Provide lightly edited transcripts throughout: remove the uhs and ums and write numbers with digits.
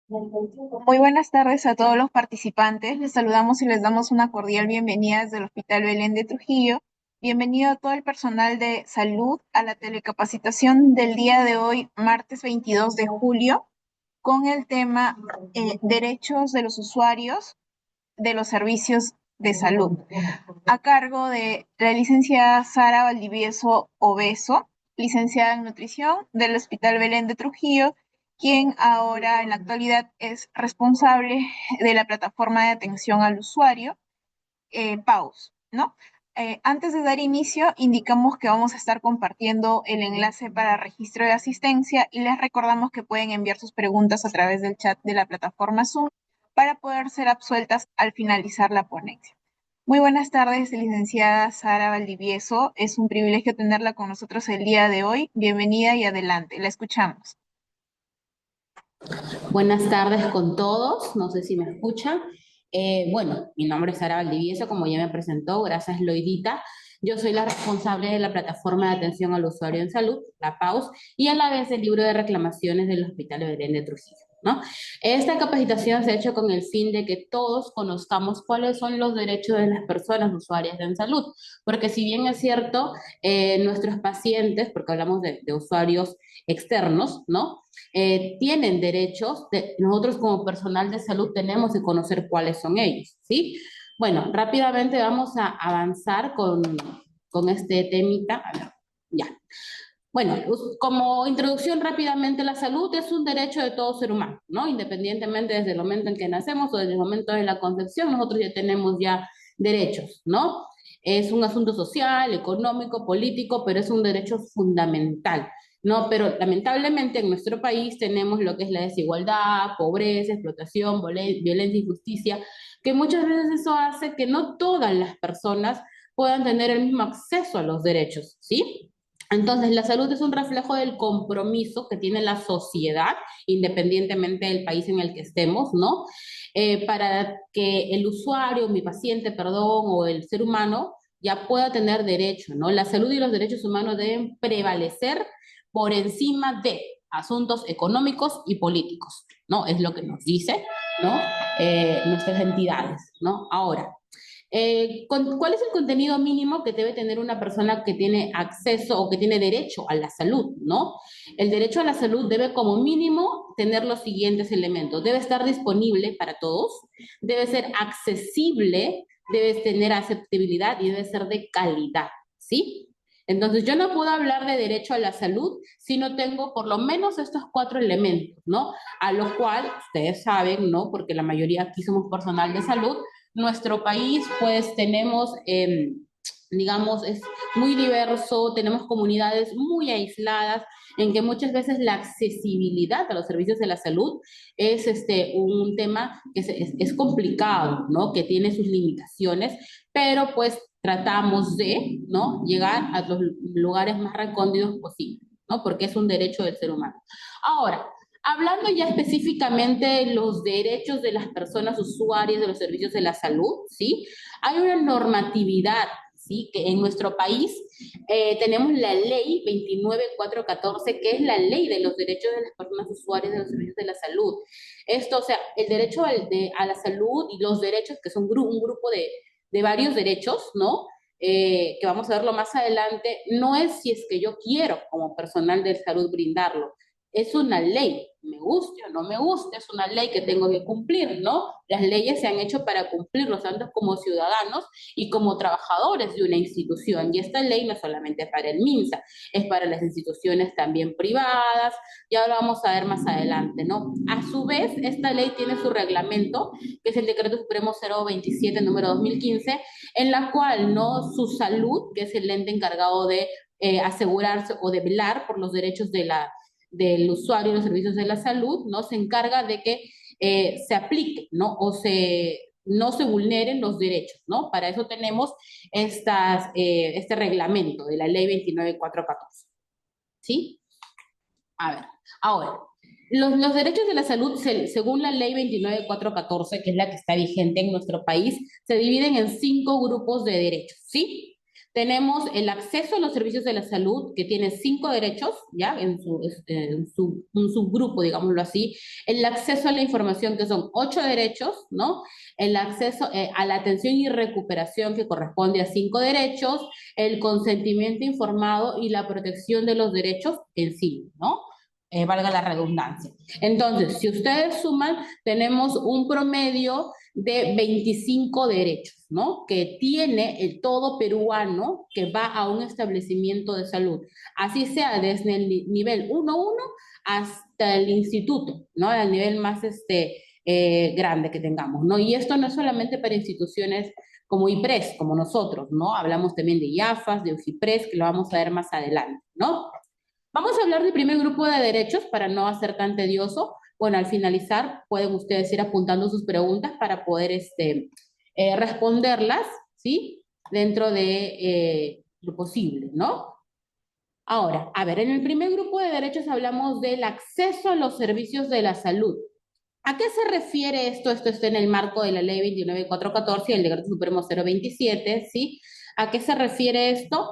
Muy buenas tardes a todos los participantes. Les saludamos y les damos una cordial bienvenida desde el Hospital Belén de Trujillo. Bienvenido a todo el personal de salud a la telecapacitación del día de hoy, martes 22 de julio, con el tema Derechos de los usuarios de los servicios de salud, a cargo de la licenciada Sara Valdivieso Obeso, licenciada en nutrición del Hospital Belén de Trujillo, quien ahora en la actualidad es responsable de la plataforma de atención al usuario, PAUS, ¿no? Antes de dar inicio, indicamos que vamos a estar compartiendo el enlace para registro de asistencia y les recordamos que pueden enviar sus preguntas a través del chat de la plataforma Zoom para poder ser absueltas al finalizar la ponencia. Muy buenas tardes, licenciada Sara Valdivieso. Es un privilegio tenerla con nosotros el día de hoy. Bienvenida y adelante. La escuchamos. Buenas tardes con todos, no sé si me escuchan. Bueno, mi nombre es Sara Valdivieso, como ya me presentó, gracias Loidita. Yo soy la responsable de la plataforma de atención al usuario en salud, la PAUS, y a la vez el libro de reclamaciones del Hospital Belén de Trujillo, ¿no? Esta capacitación se ha hecho con el fin de que todos conozcamos cuáles son los derechos de las personas usuarias en salud, porque si bien es cierto, nuestros pacientes, porque hablamos de usuarios externos, ¿no? Tienen derechos, nosotros como personal de salud tenemos que conocer cuáles son ellos, ¿sí? Bueno, rápidamente vamos a avanzar con este temita. A ver, ya. Bueno, como introducción rápidamente, la salud es un derecho de todo ser humano, ¿no? Independientemente desde el momento en que nacemos o desde el momento de la concepción, nosotros ya tenemos ya derechos, ¿no? Es un asunto social, económico, político, pero es un derecho fundamental, ¿no? Pero lamentablemente en nuestro país tenemos lo que es la desigualdad, pobreza, explotación, violencia, injusticia, que muchas veces eso hace que no todas las personas puedan tener el mismo acceso a los derechos, ¿sí? Entonces, la salud es un reflejo del compromiso que tiene la sociedad, independientemente del país en el que estemos, ¿no? Para que el usuario, mi paciente, perdón, o el ser humano ya pueda tener derecho, ¿no? La salud y los derechos humanos deben prevalecer por encima de asuntos económicos y políticos, ¿no? Es lo que nos dice, ¿no? Nuestras entidades, ¿no? Ahora, ¿cuál es el contenido mínimo que debe tener una persona que tiene acceso o que tiene derecho a la salud, ¿no? El derecho a la salud debe como mínimo tener los siguientes elementos. Debe estar disponible para todos, debe ser accesible, debe tener aceptabilidad y debe ser de calidad, ¿sí? Entonces, yo no puedo hablar de derecho a la salud si no tengo por lo menos estos cuatro elementos, ¿no? A lo cual ustedes saben, ¿no? Porque la mayoría aquí somos personal de salud, nuestro país, pues tenemos, digamos, es muy diverso, tenemos comunidades muy aisladas en que muchas veces la accesibilidad a los servicios de la salud es un tema que es complicado, ¿no? Que tiene sus limitaciones, pero pues tratamos de, ¿no? Llegar a los lugares más recónditos posibles, ¿no? Porque es un derecho del ser humano. Ahora, hablando ya específicamente de los derechos de las personas usuarias de los servicios de la salud, ¿sí? Hay una normatividad, ¿sí? Que en nuestro país tenemos la ley 29414, que es la ley de los derechos de las personas usuarias de los servicios de la salud. Esto, o sea, el derecho a la salud y los derechos, que son un grupo de varios derechos, ¿no? Que vamos a verlo más adelante, no es si es que yo quiero como personal de salud brindarlo, es una ley, me guste o no me guste, es una ley que tengo que cumplir, ¿no? Las leyes se han hecho para cumplirlos, tanto como ciudadanos y como trabajadores de una institución. Y esta ley no es solamente para el MINSA, es para las instituciones también privadas, ya lo vamos a ver más adelante, ¿no? A su vez, esta ley tiene su reglamento, que es el Decreto Supremo 027, número 2015, en la cual, ¿no? Su salud, que es el ente encargado de asegurarse o de velar por los derechos del usuario de los servicios de la salud, ¿no? Se encarga de que se aplique, ¿no? No se vulneren los derechos, ¿no? Para eso tenemos este reglamento de la ley 29414, ¿sí? A ver, ahora, los derechos de la salud, según la ley 29414, que es la que está vigente en nuestro país, se dividen en cinco grupos de derechos, ¿sí? Tenemos el acceso a los servicios de la salud, que tiene 5 derechos, ¿ya? Un subgrupo, digámoslo así. El acceso a la información, que son 8 derechos, ¿no? El acceso a la atención y recuperación, que corresponde a 5 derechos. El consentimiento informado y la protección de los derechos en sí, ¿no? Valga la redundancia. Entonces, si ustedes suman, tenemos un promedio de 25 derechos, ¿no? Que tiene el todo peruano que va a un establecimiento de salud, así sea desde el nivel 1.1 hasta el instituto, ¿no? Al nivel más grande que tengamos, ¿no? Y esto no es solamente para instituciones como IPRES, como nosotros, ¿no? Hablamos también de IAFAS, de UFIPRES, que lo vamos a ver más adelante, ¿no? Vamos a hablar del primer grupo de derechos para no hacer tan tedioso. Bueno, al finalizar pueden ustedes ir apuntando sus preguntas para poder responderlas, ¿sí? Dentro de lo posible, ¿no? Ahora, a ver, en el primer grupo de derechos hablamos del acceso a los servicios de la salud. ¿A qué se refiere esto? Esto está en el marco de la Ley 29.414 y el Decreto Supremo 027, ¿sí? ¿A qué se refiere esto?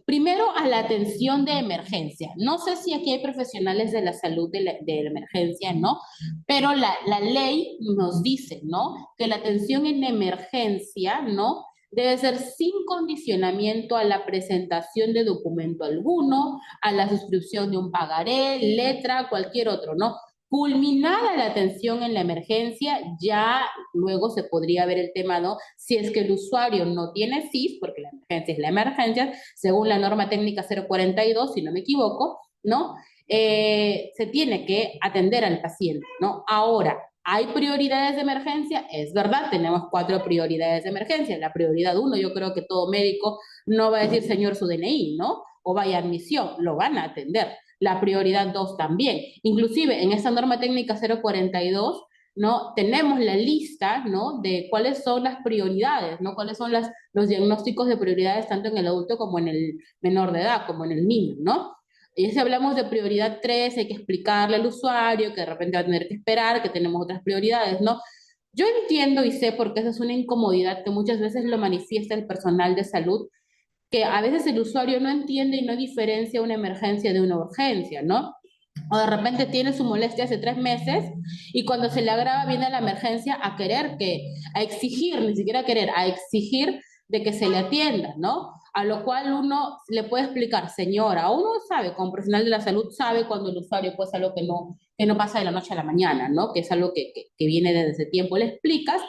Primero, a la atención de emergencia. No sé si aquí hay profesionales de la salud de la emergencia, ¿no? Pero la ley nos dice, ¿no? Que la atención en emergencia, ¿no? Debe ser sin condicionamiento a la presentación de documento alguno, a la suscripción de un pagaré, letra, cualquier otro, ¿no? Culminada la atención en la emergencia, ya luego se podría ver el tema, ¿no? Si es que el usuario no tiene CIS, porque la emergencia es la emergencia, según la norma técnica 042, si no me equivoco, ¿no? Se tiene que atender al paciente, ¿no? Ahora, ¿hay prioridades de emergencia? Es verdad, tenemos 4 prioridades de emergencia. La prioridad 1, yo creo que todo médico no va a decir señor su DNI, ¿no? O vaya a admisión, lo van a atender. La prioridad 2 también. Inclusive en esta norma técnica 042, ¿no? Tenemos la lista, ¿no? De cuáles son las prioridades, ¿no? Cuáles son los diagnósticos de prioridades tanto en el adulto como en el menor de edad, como en el niño, ¿no? Y si hablamos de prioridad 3, hay que explicarle al usuario que de repente va a tener que esperar, que tenemos otras prioridades, ¿no? Yo entiendo y sé porque esa es una incomodidad que muchas veces lo manifiesta el personal de salud, que a veces el usuario no entiende y no diferencia una emergencia de una urgencia, ¿no? O de repente tiene su molestia hace 3 meses y cuando se le agrava viene la emergencia a exigir, ni siquiera a querer, a exigir de que se le atienda, ¿no? A lo cual uno le puede explicar, señora, uno sabe, como profesional de la salud, sabe cuando el usuario pues algo que no pasa de la noche a la mañana, ¿no? Que es algo que viene desde ese tiempo. Le explicas,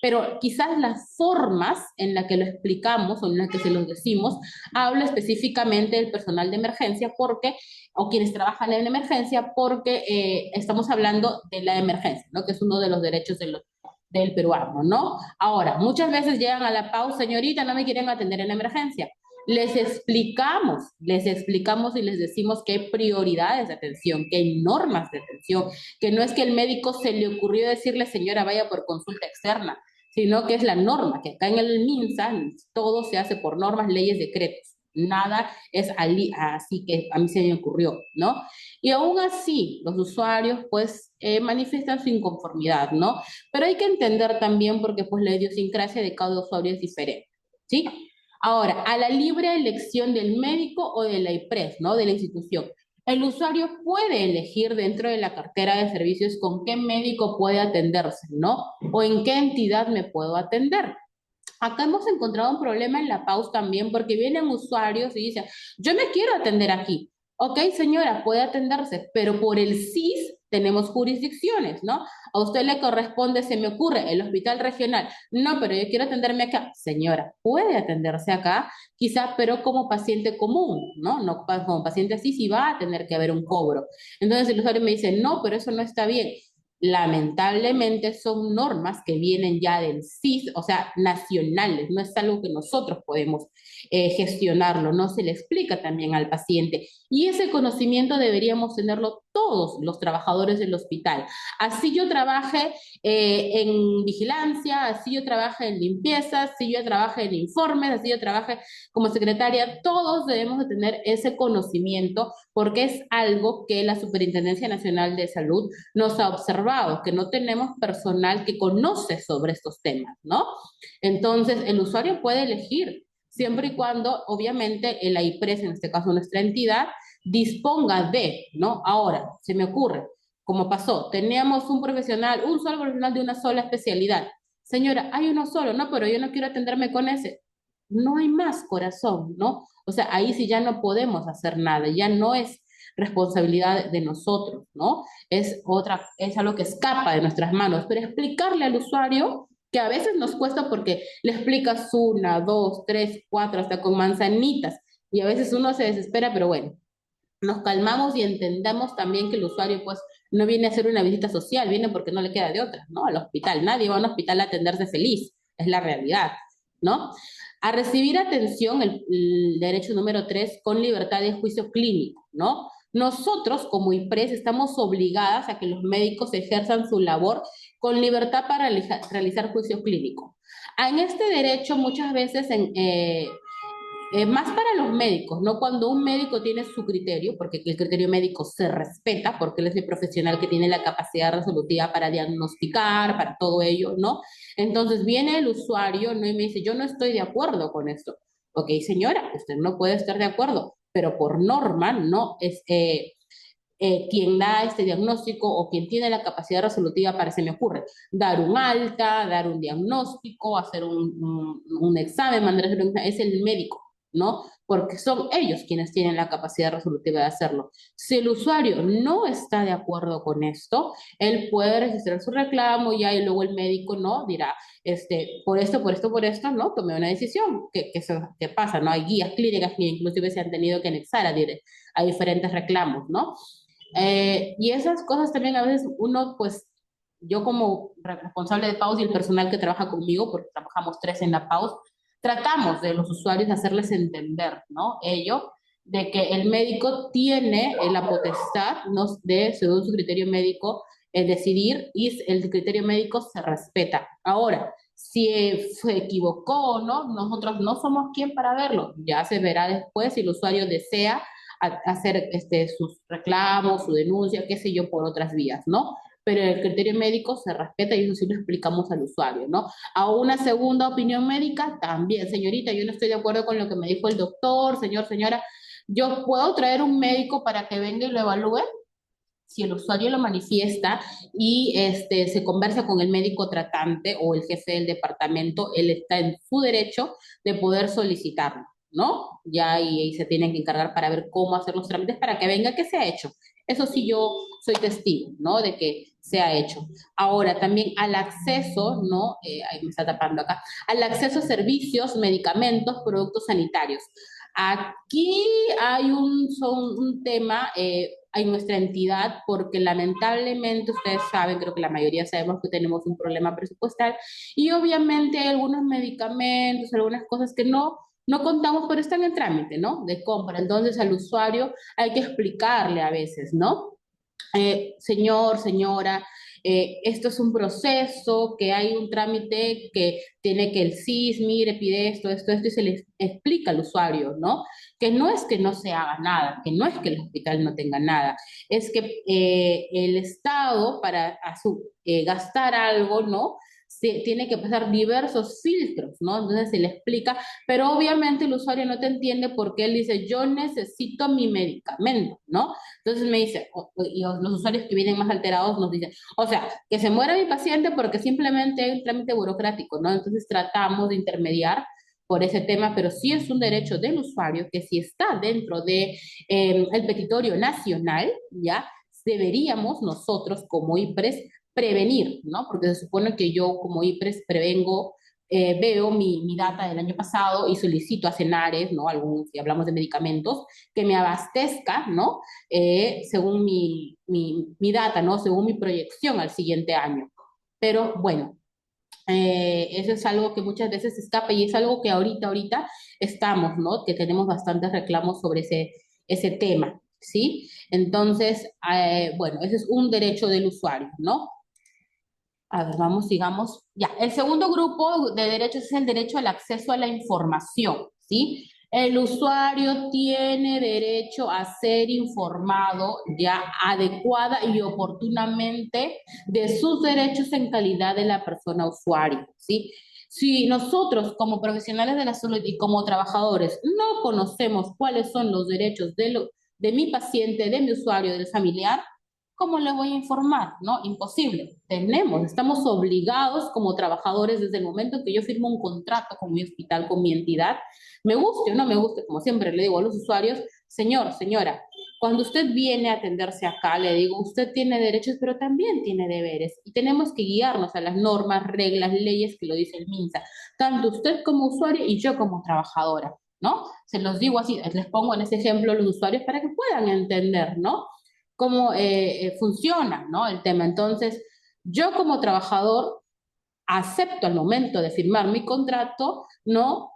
pero quizás las formas en las que lo explicamos o en las que se los decimos, habla específicamente del personal de emergencia porque o quienes trabajan en emergencia, porque estamos hablando de la emergencia, ¿no? Que es uno de los derechos del peruano, ¿no? Ahora, muchas veces llegan a la pausa, señorita, no me quieren atender en emergencia. Les explicamos y les decimos que hay prioridades de atención, que hay normas de atención, que no es que el médico se le ocurrió decirle, señora, vaya por consulta externa, sino que es la norma, que acá en el MINSA todo se hace por normas, leyes, decretos. Nada es así que a mí se me ocurrió, ¿no? Y aún así, los usuarios pues manifiestan su inconformidad, ¿no? Pero hay que entender también porque pues la idiosincrasia de cada usuario es diferente, ¿sí? Ahora, a la libre elección del médico o de la IPRES, ¿no? De la institución. El usuario puede elegir dentro de la cartera de servicios con qué médico puede atenderse, ¿no? O en qué entidad me puedo atender. Acá hemos encontrado un problema en la PAUS también porque vienen usuarios y dicen, yo me quiero atender aquí. Ok, señora, puede atenderse, pero por el CIS tenemos jurisdicciones, ¿no? A usted le corresponde, se me ocurre, el hospital regional. No, pero yo quiero atenderme acá. Señora, puede atenderse acá, quizá, pero como paciente común, ¿no? No como paciente así, sí va a tener que haber un cobro. Entonces el usuario me dice, no, pero eso no está bien. Lamentablemente son normas que vienen ya del CIS, o sea, nacionales, no es algo que nosotros podemos gestionarlo, no se le explica también al paciente. Y ese conocimiento deberíamos tenerlo todos los trabajadores del hospital. Así yo trabaje en vigilancia, así yo trabaje en limpieza, así yo trabaje en informes, así yo trabaje como secretaria, todos debemos de tener ese conocimiento porque es algo que la Superintendencia Nacional de Salud nos ha observado, que no tenemos personal que conoce sobre estos temas, ¿no? Entonces, el usuario puede elegir. siempre y cuando, obviamente, la IPRES, en este caso nuestra entidad, disponga de, ¿no? Ahora, se me ocurre, como pasó, teníamos un profesional, un solo profesional de una sola especialidad. Señora, hay uno solo, no, pero yo no quiero atenderme con ese. No hay más corazón, ¿no? O sea, ahí sí ya no podemos hacer nada, ya no es responsabilidad de nosotros, ¿no? Es algo que escapa de nuestras manos, pero explicarle al usuario que a veces nos cuesta porque le explicas una, dos, tres, cuatro, hasta con manzanitas, y a veces uno se desespera, pero bueno, nos calmamos y entendamos también que el usuario pues no viene a hacer una visita social, viene porque no le queda de otra, ¿no? Al hospital, nadie va a un hospital a atenderse feliz, es la realidad, ¿no? A recibir atención, el derecho número 3 con libertad de juicio clínico, ¿no? Nosotros como IPRES estamos obligadas a que los médicos ejerzan su labor con libertad para realizar juicio clínico. En este derecho muchas veces más para los médicos, ¿no? Cuando un médico tiene su criterio, porque el criterio médico se respeta, porque él es el profesional que tiene la capacidad resolutiva para diagnosticar, para todo ello, ¿no? Entonces viene el usuario, ¿no? Y me dice, yo no estoy de acuerdo con esto. Ok, señora, usted no puede estar de acuerdo, pero por norma no es quien da este diagnóstico o quien tiene la capacidad resolutiva para, se me ocurre, dar un alta, dar un diagnóstico, hacer un examen, mandar a hacer un examen, es el médico, ¿no? Porque son ellos quienes tienen la capacidad resolutiva de hacerlo. Si el usuario no está de acuerdo con esto, él puede registrar su reclamo y ahí luego el médico, ¿no? Dirá, por esto, ¿no? Tomé una decisión. ¿Qué pasa? ¿No? Hay guías clínicas que inclusive se han tenido que anexar a diferentes reclamos, ¿no? Y esas cosas también a veces uno, pues, yo como responsable de PAUS y el personal que trabaja conmigo, porque trabajamos tres en la PAUS, tratamos de los usuarios hacerles entender, ¿no? Ello, de que el médico tiene la potestad, ¿no? De, según su criterio médico, decidir y el criterio médico se respeta. Ahora, si se equivocó o no, nosotros no somos quien para verlo. Ya se verá después si el usuario desea hacer sus reclamos, su denuncia, qué sé yo, por otras vías, ¿no? Pero el criterio médico se respeta y eso sí lo explicamos al usuario, ¿no? A una segunda opinión médica, también, señorita, yo no estoy de acuerdo con lo que me dijo el doctor, señor, señora, yo puedo traer un médico para que venga y lo evalúe, si el usuario lo manifiesta y se conversa con el médico tratante o el jefe del departamento, él está en su derecho de poder solicitarlo, ¿no? Ya y se tienen que encargar para ver cómo hacer los trámites para que venga que se ha hecho. Eso sí, yo soy testigo, ¿no? De que se ha hecho. Ahora, también al acceso, ¿no? Ahí me está tapando acá, al acceso a servicios, medicamentos, productos sanitarios. Aquí hay un tema en nuestra entidad porque lamentablemente ustedes saben, creo que la mayoría sabemos que tenemos un problema presupuestal y obviamente hay algunos medicamentos, algunas cosas que no contamos, pero están en trámite, ¿no? De compra. Entonces al usuario hay que explicarle a veces, ¿no? Señor, señora, esto es un proceso, que hay un trámite que tiene que el CIS, mire, pide esto, y se le explica al usuario, ¿no? Que no es que no se haga nada, que no es que el hospital no tenga nada, es que el Estado, para gastar algo, ¿no? Tiene que pasar diversos filtros, ¿no? Entonces se le explica, pero obviamente el usuario no te entiende porque él dice, yo necesito mi medicamento, ¿no? Entonces me dice, y los usuarios que vienen más alterados nos dicen, o sea, que se muera mi paciente porque simplemente hay un trámite burocrático, ¿no? Entonces tratamos de intermediar por ese tema, pero sí es un derecho del usuario que si está dentro de el petitorio nacional, ya deberíamos nosotros como IPRES prevenir, ¿no? Porque se supone que yo como IPRES prevengo, veo mi data del año pasado y solicito a Cenares, ¿no? Si hablamos de medicamentos, que me abastezca, ¿no? Según mi data, ¿no? Según mi proyección al siguiente año. Pero bueno, eso es algo que muchas veces se escapa y es algo que ahorita estamos, ¿no? Que tenemos bastantes reclamos sobre ese tema, ¿sí? Entonces, bueno, ese es un derecho del usuario, ¿no? A ver, vamos, sigamos. Ya, el segundo grupo de derechos es el derecho al acceso a la información, ¿sí? El usuario tiene derecho a ser informado ya adecuada y oportunamente de sus derechos en calidad de la persona usuario, ¿sí? Si nosotros como profesionales de la salud y como trabajadores no conocemos cuáles son los derechos de mi paciente, de mi usuario, del familiar, ¿cómo le voy a informar? ¿No? Imposible. Estamos obligados como trabajadores desde el momento que yo firmo un contrato con mi hospital, con mi entidad, me guste o no me guste, como siempre le digo a los usuarios, señor, señora, cuando usted viene a atenderse acá, le digo, usted tiene derechos, pero también tiene deberes. Y tenemos que guiarnos a las normas, reglas, leyes que lo dice el MINSA. Tanto usted como usuario y yo como trabajadora, ¿no? Se los digo así, les pongo en ese ejemplo a los usuarios para que puedan entender, ¿no? Cómo funciona, ¿no? El tema. Entonces, yo como trabajador acepto al momento de firmar mi contrato, ¿no?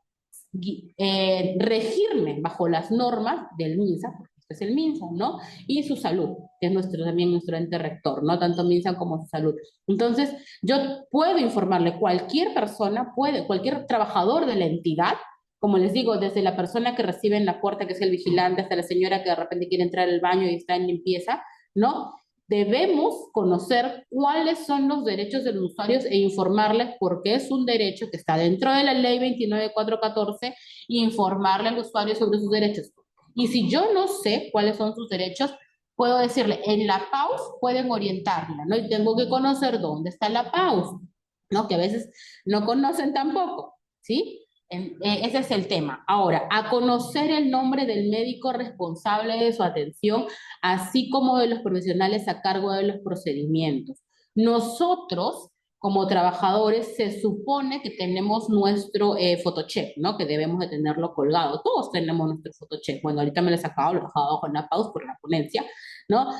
Regirme bajo las normas del MINSA, porque esto es el MINSA, ¿no? Y su salud, que es también nuestro ente rector, ¿no? Tanto MINSA como su salud. Entonces, yo puedo informarle, cualquier persona puede, cualquier trabajador de la entidad, como les digo, desde la persona que recibe en la puerta, que es el vigilante, hasta la señora que de repente quiere entrar al baño y está en limpieza, ¿no? Debemos conocer cuáles son los derechos de los usuarios e informarles por qué es un derecho que está dentro de la ley 29414 e informarle al usuario sobre sus derechos. Y si yo no sé cuáles son sus derechos, puedo decirle, en la PAUS pueden orientarla, ¿no? Y tengo que conocer dónde está la PAUS, ¿no? Que a veces no conocen tampoco, ¿sí? Ese es el tema. Ahora, a conocer el nombre del médico responsable de su atención, así como de los profesionales a cargo de los procedimientos. Nosotros, como trabajadores, se supone que tenemos nuestro photocheck, ¿no? Que debemos de tenerlo colgado. Todos tenemos nuestro photocheck. Bueno, ahorita me lo he sacado, lo he dejado abajo en la pausa por la ponencia, ¿no?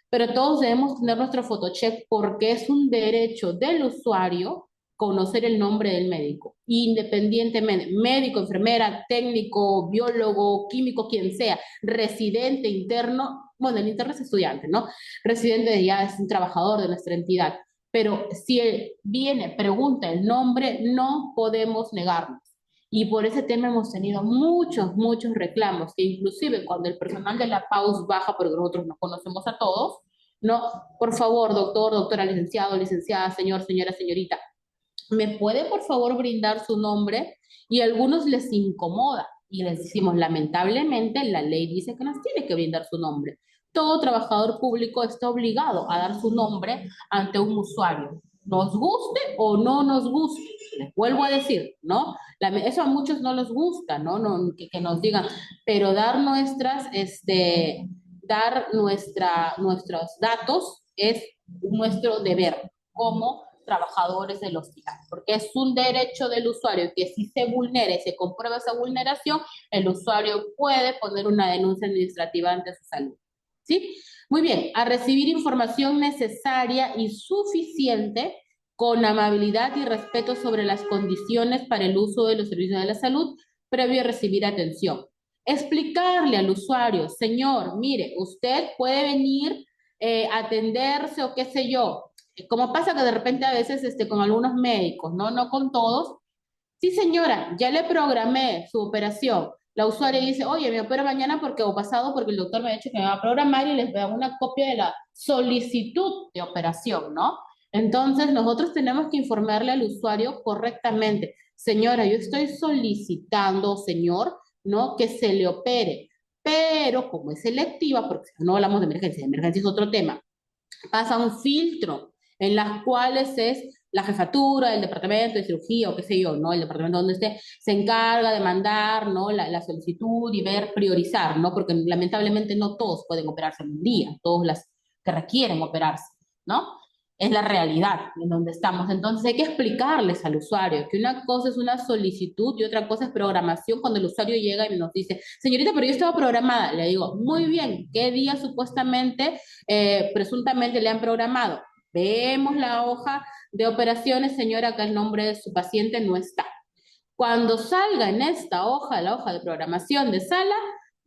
Pero todos debemos tener nuestro photocheck porque es un derecho del usuario conocer el nombre del médico, independientemente, médico, enfermera, técnico, biólogo, químico, quien sea, residente, interno, bueno, el interno es estudiante, ¿no? Residente ya es un trabajador de nuestra entidad, pero si él viene, pregunta el nombre, no podemos negarnos. Y por ese tema hemos tenido muchos, muchos reclamos, que inclusive cuando el personal de la PAUS baja, porque nosotros no conocemos a todos, no, por favor, doctor, doctora, licenciado, licenciada, señor, señora, señorita, ¿me puede por favor brindar su nombre? Y a algunos les incomoda y les decimos, lamentablemente la ley dice que nos tiene que brindar su nombre. Todo trabajador público está obligado a dar su nombre ante un usuario, nos guste o no nos guste. Les vuelvo a decir, ¿no? Eso a muchos no les gusta, ¿no? Que nos digan, pero nuestros datos es nuestro deber como trabajadores del hospital, porque es un derecho del usuario que si se vulnera y se comprueba esa vulneración, el usuario puede poner una denuncia administrativa ante su salud. ¿Sí? Muy bien, a recibir información necesaria y suficiente con amabilidad y respeto sobre las condiciones para el uso de los servicios de la salud previo a recibir atención. Explicarle al usuario, señor, mire, usted puede venir a atenderse o qué sé yo, como pasa que de repente a veces con algunos médicos, ¿no? No con todos. Sí, señora, ya le programé su operación. La usuaria dice, oye, me opero mañana porque o pasado porque el doctor me ha dicho que me va a programar y les da una copia de la solicitud de operación, ¿no? Entonces, nosotros tenemos que informarle al usuario correctamente. Señora, yo estoy solicitando, señor, ¿no? Que se le opere. Pero como es selectiva, porque no hablamos de emergencia es otro tema, pasa un filtro en las cuales es la jefatura del departamento de cirugía o qué sé yo, ¿no? El departamento donde esté se encarga de mandar, ¿no? La solicitud y ver, priorizar, ¿no? Porque lamentablemente no todos pueden operarse en un día, todos las que requieren operarse, ¿no? Es la realidad en donde estamos. Entonces hay que explicarles al usuario que una cosa es una solicitud y otra cosa es programación cuando el usuario llega y nos dice, señorita, pero yo estaba programada. Le digo, muy bien, ¿qué día supuestamente, presuntamente le han programado? Vemos la hoja de operaciones, señora, que el nombre de su paciente no está. Cuando salga en esta hoja, la hoja de programación de sala,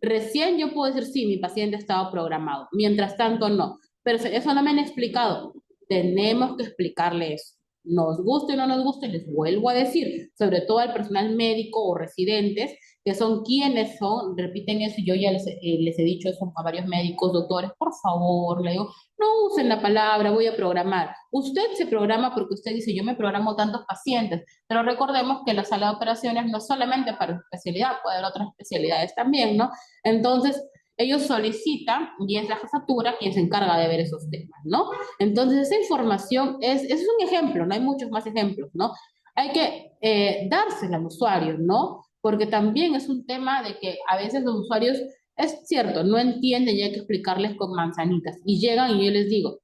recién yo puedo decir, sí, mi paciente estaba programado. Mientras tanto, no. Pero eso no me han explicado. Tenemos que explicarle eso. nos guste o no nos guste, les vuelvo a decir, sobre todo al personal médico o residentes, que son quienes son, repiten eso, y yo ya les he dicho eso a varios médicos, doctores, por favor, le digo, no usen la palabra, voy a programar. Usted se programa porque usted dice, yo me programo tantos pacientes, pero recordemos que la sala de operaciones no es solamente para especialidad, puede haber otras especialidades también, ¿no? Entonces, ellos solicitan y es la jefatura quien se encarga de ver esos temas, ¿no? Entonces, esa información es un ejemplo, no hay muchos más ejemplos, ¿no? Hay que dársela al usuario, ¿no? Porque también es un tema de que a veces los usuarios, es cierto, no entienden y hay que explicarles con manzanitas. Y llegan y yo les digo,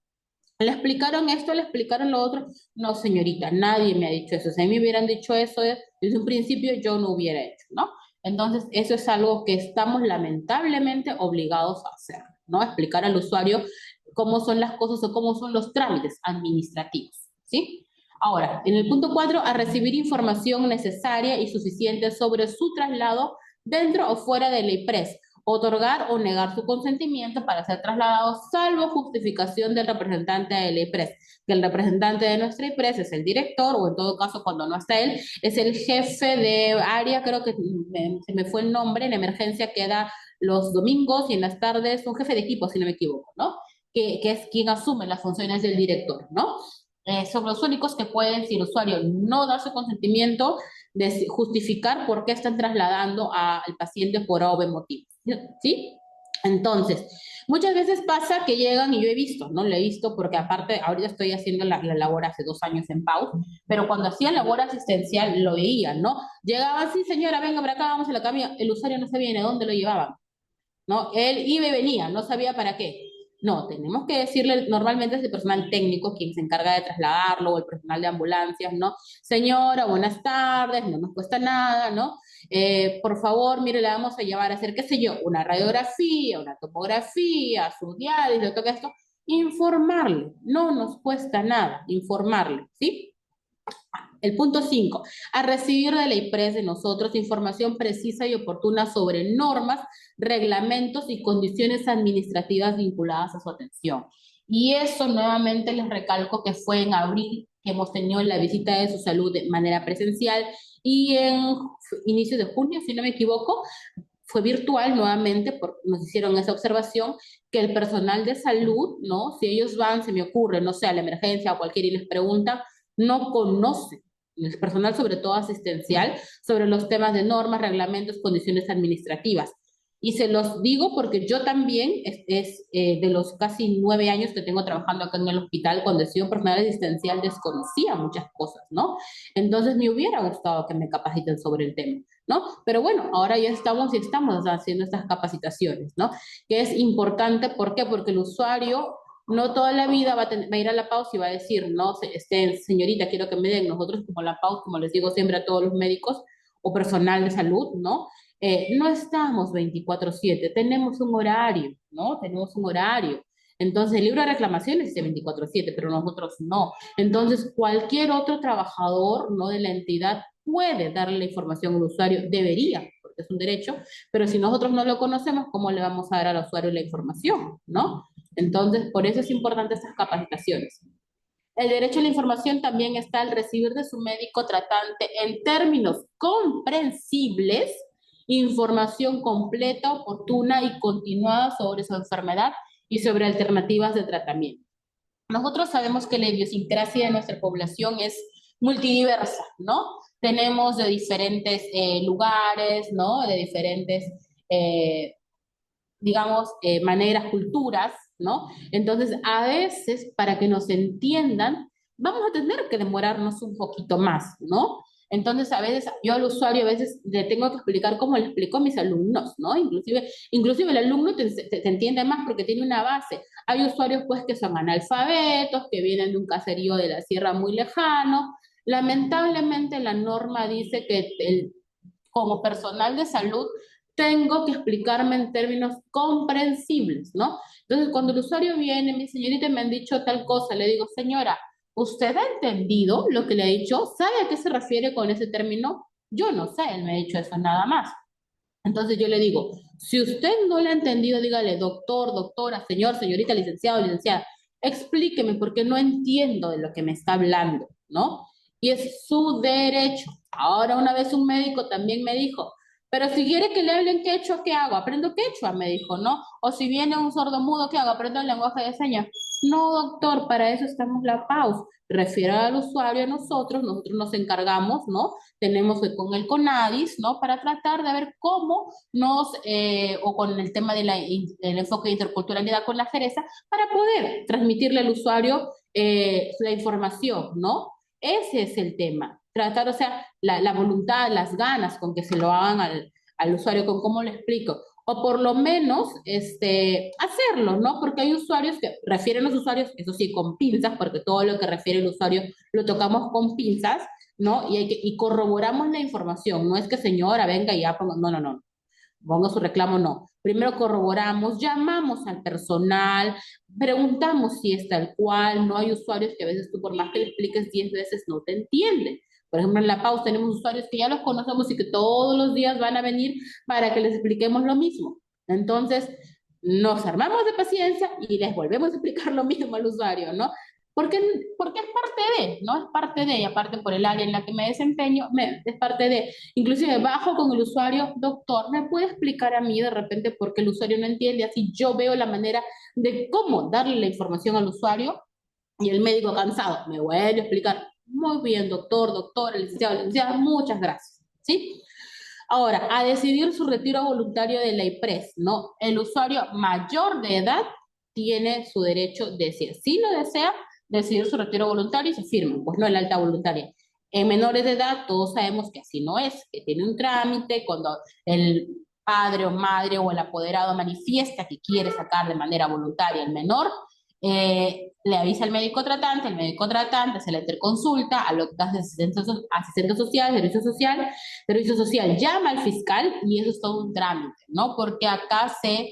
¿le explicaron esto? ¿Le explicaron lo otro? No, señorita, nadie me ha dicho eso. Si a mí me hubieran dicho eso desde un principio, yo no hubiera hecho, ¿no? Entonces, eso es algo que estamos lamentablemente obligados a hacer, ¿no? Explicar al usuario cómo son las cosas o cómo son los trámites administrativos, ¿sí? Ahora, en el punto 4, a recibir información necesaria y suficiente sobre su traslado dentro o fuera de la IPRES, otorgar o negar su consentimiento para ser trasladado, salvo justificación del representante de la IPRES, que el representante de nuestra IPRES es el director, o en todo caso, cuando no está él, es el jefe de área, creo que se me fue el nombre, en emergencia queda los domingos y en las tardes, un jefe de equipo, si no me equivoco, ¿no? Que es quien asume las funciones del director, ¿no? Son los únicos que pueden, si el usuario no da su consentimiento, de justificar por qué están trasladando al paciente por A o B motivo. ¿Sí? Entonces, muchas veces pasa que llegan, y yo he visto, ¿no? Lo he visto porque aparte, ahorita estoy haciendo la labor hace 2 años en PAU, pero cuando hacía labor asistencial lo veía, ¿no? Llegaba así, señora, venga para acá, vamos a la camilla, el usuario no sabía ni a dónde lo llevaban, ¿no? Él iba y venía, no sabía para qué. No, tenemos que decirle, normalmente es el personal técnico quien se encarga de trasladarlo, o el personal de ambulancias, ¿no? Señora, buenas tardes, no nos cuesta nada, ¿no? Por favor, mire, le vamos a llevar a hacer, qué sé yo, una radiografía, una tomografía, su diálisis, todo esto. Informarle, no nos cuesta nada informarle, ¿sí? El punto 5, a recibir de la IPRES de nosotros información precisa y oportuna sobre normas, reglamentos y condiciones administrativas vinculadas a su atención. Y eso nuevamente les recalco que fue en abril que hemos tenido la visita de su salud de manera presencial y en inicio de junio, si no me equivoco, fue virtual nuevamente, porque nos hicieron esa observación, que el personal de salud, ¿no? Si ellos van, se me ocurre, no sé, a la emergencia o cualquiera y les preguntan, no conocen el personal, sobre todo asistencial, sobre los temas de normas, reglamentos, condiciones administrativas. Y se los digo porque yo también, de los casi 9 años que tengo trabajando acá en el hospital, cuando he sido personal asistencial, desconocía muchas cosas, ¿no? Entonces me hubiera gustado que me capaciten sobre el tema, ¿no? Pero bueno, ahora ya estamos y estamos haciendo estas capacitaciones, ¿no? Que es importante, ¿por qué? Porque el usuario no toda la vida va a ir a la pausa y va a decir, no, señorita, quiero que me den. Nosotros como la pausa, como les digo siempre a todos los médicos o personal de salud, ¿no? No estamos 24/7, tenemos un horario, ¿no? Tenemos un horario. Entonces, el libro de reclamaciones dice 24/7, pero nosotros no. Entonces, cualquier otro trabajador, ¿no? De la entidad puede darle la información al usuario, debería, porque es un derecho, pero si nosotros no lo conocemos, ¿cómo le vamos a dar al usuario la información, ¿no? Entonces, por eso es importante estas capacitaciones. El derecho a la información también está al recibir de su médico tratante en términos comprensibles información completa, oportuna y continuada sobre su enfermedad y sobre alternativas de tratamiento. Nosotros sabemos que la idiosincrasia de nuestra población es multidiversa, ¿no? Tenemos de diferentes lugares, ¿no? De diferentes digamos, maneras, culturas, ¿no? Entonces, a veces, para que nos entiendan, vamos a tener que demorarnos un poquito más, ¿no? Entonces, a veces, yo al usuario a veces le tengo que explicar como le explico a mis alumnos, ¿no? Inclusive el alumno te entiende más porque tiene una base. Hay usuarios, pues, que son analfabetos, que vienen de un caserío de la sierra muy lejano. Lamentablemente, la norma dice que como personal de salud tengo que explicarme en términos comprensibles, ¿no? Entonces, cuando el usuario viene, mi señorita me han dicho tal cosa, le digo, señora, ¿usted ha entendido lo que le he dicho? ¿Sabe a qué se refiere con ese término? Yo no sé, él me ha dicho eso nada más. Entonces yo le digo, si usted no lo ha entendido, dígale, doctor, doctora, señor, señorita, licenciado, licenciada, explíqueme porque no entiendo de lo que me está hablando, ¿no? Y es su derecho. Ahora una vez un médico también me dijo, pero si quiere que le hablen quechua, ¿qué hago? Aprendo quechua, me dijo, ¿no? O si viene un sordomudo, ¿qué hago? Aprendo el lenguaje de señas. No, doctor, para eso estamos la PAUS. Refiera al usuario a nosotros, nosotros nos encargamos, ¿no? Tenemos con el CONADIS, ¿no? Para tratar de ver cómo o con el tema del enfoque de interculturalidad con la Jereza, para poder transmitirle al usuario la información, ¿no? Ese es el tema. Tratar, o sea, la voluntad, las ganas con que se lo hagan al usuario, con cómo le explico. O por lo menos hacerlo, ¿no? Porque hay usuarios que refieren a los usuarios, eso sí, con pinzas, porque todo lo que refiere el usuario lo tocamos con pinzas, ¿no? Y corroboramos la información. No es que señora venga y ya ponga, no, no, no. Ponga su reclamo, no. Primero corroboramos, llamamos al personal, preguntamos si es tal cual. No hay usuarios que a veces tú por más que le expliques 10 veces no te entienden. Por ejemplo, en La Paz tenemos usuarios que ya los conocemos y que todos los días van a venir para que les expliquemos lo mismo. Entonces, nos armamos de paciencia y les volvemos a explicar lo mismo al usuario, ¿no? Porque, porque es parte de, ¿no? Es parte de, y aparte por el área en la que me desempeño, es parte de. Inclusive bajo con el usuario, doctor, ¿me puede explicar a mí de repente por qué el usuario no entiende? Así yo veo la manera de cómo darle la información al usuario y el médico cansado me vuelve a explicar. Muy bien, doctor, doctora, licenciado, licenciada, muchas gracias. ¿Sí? Ahora, a decidir su retiro voluntario de la IPRES, ¿no? El usuario mayor de edad tiene su derecho de, si lo desea, decidir su retiro voluntario y se firma, pues no el alta voluntaria. En menores de edad, todos sabemos que así no es, que tiene un trámite, cuando el padre o madre o el apoderado manifiesta que quiere sacar de manera voluntaria al menor, le avisa al médico tratante, el médico tratante se la interconsulta, a los asistente social, servicio social llama al fiscal y eso es todo un trámite, ¿no? Porque acá se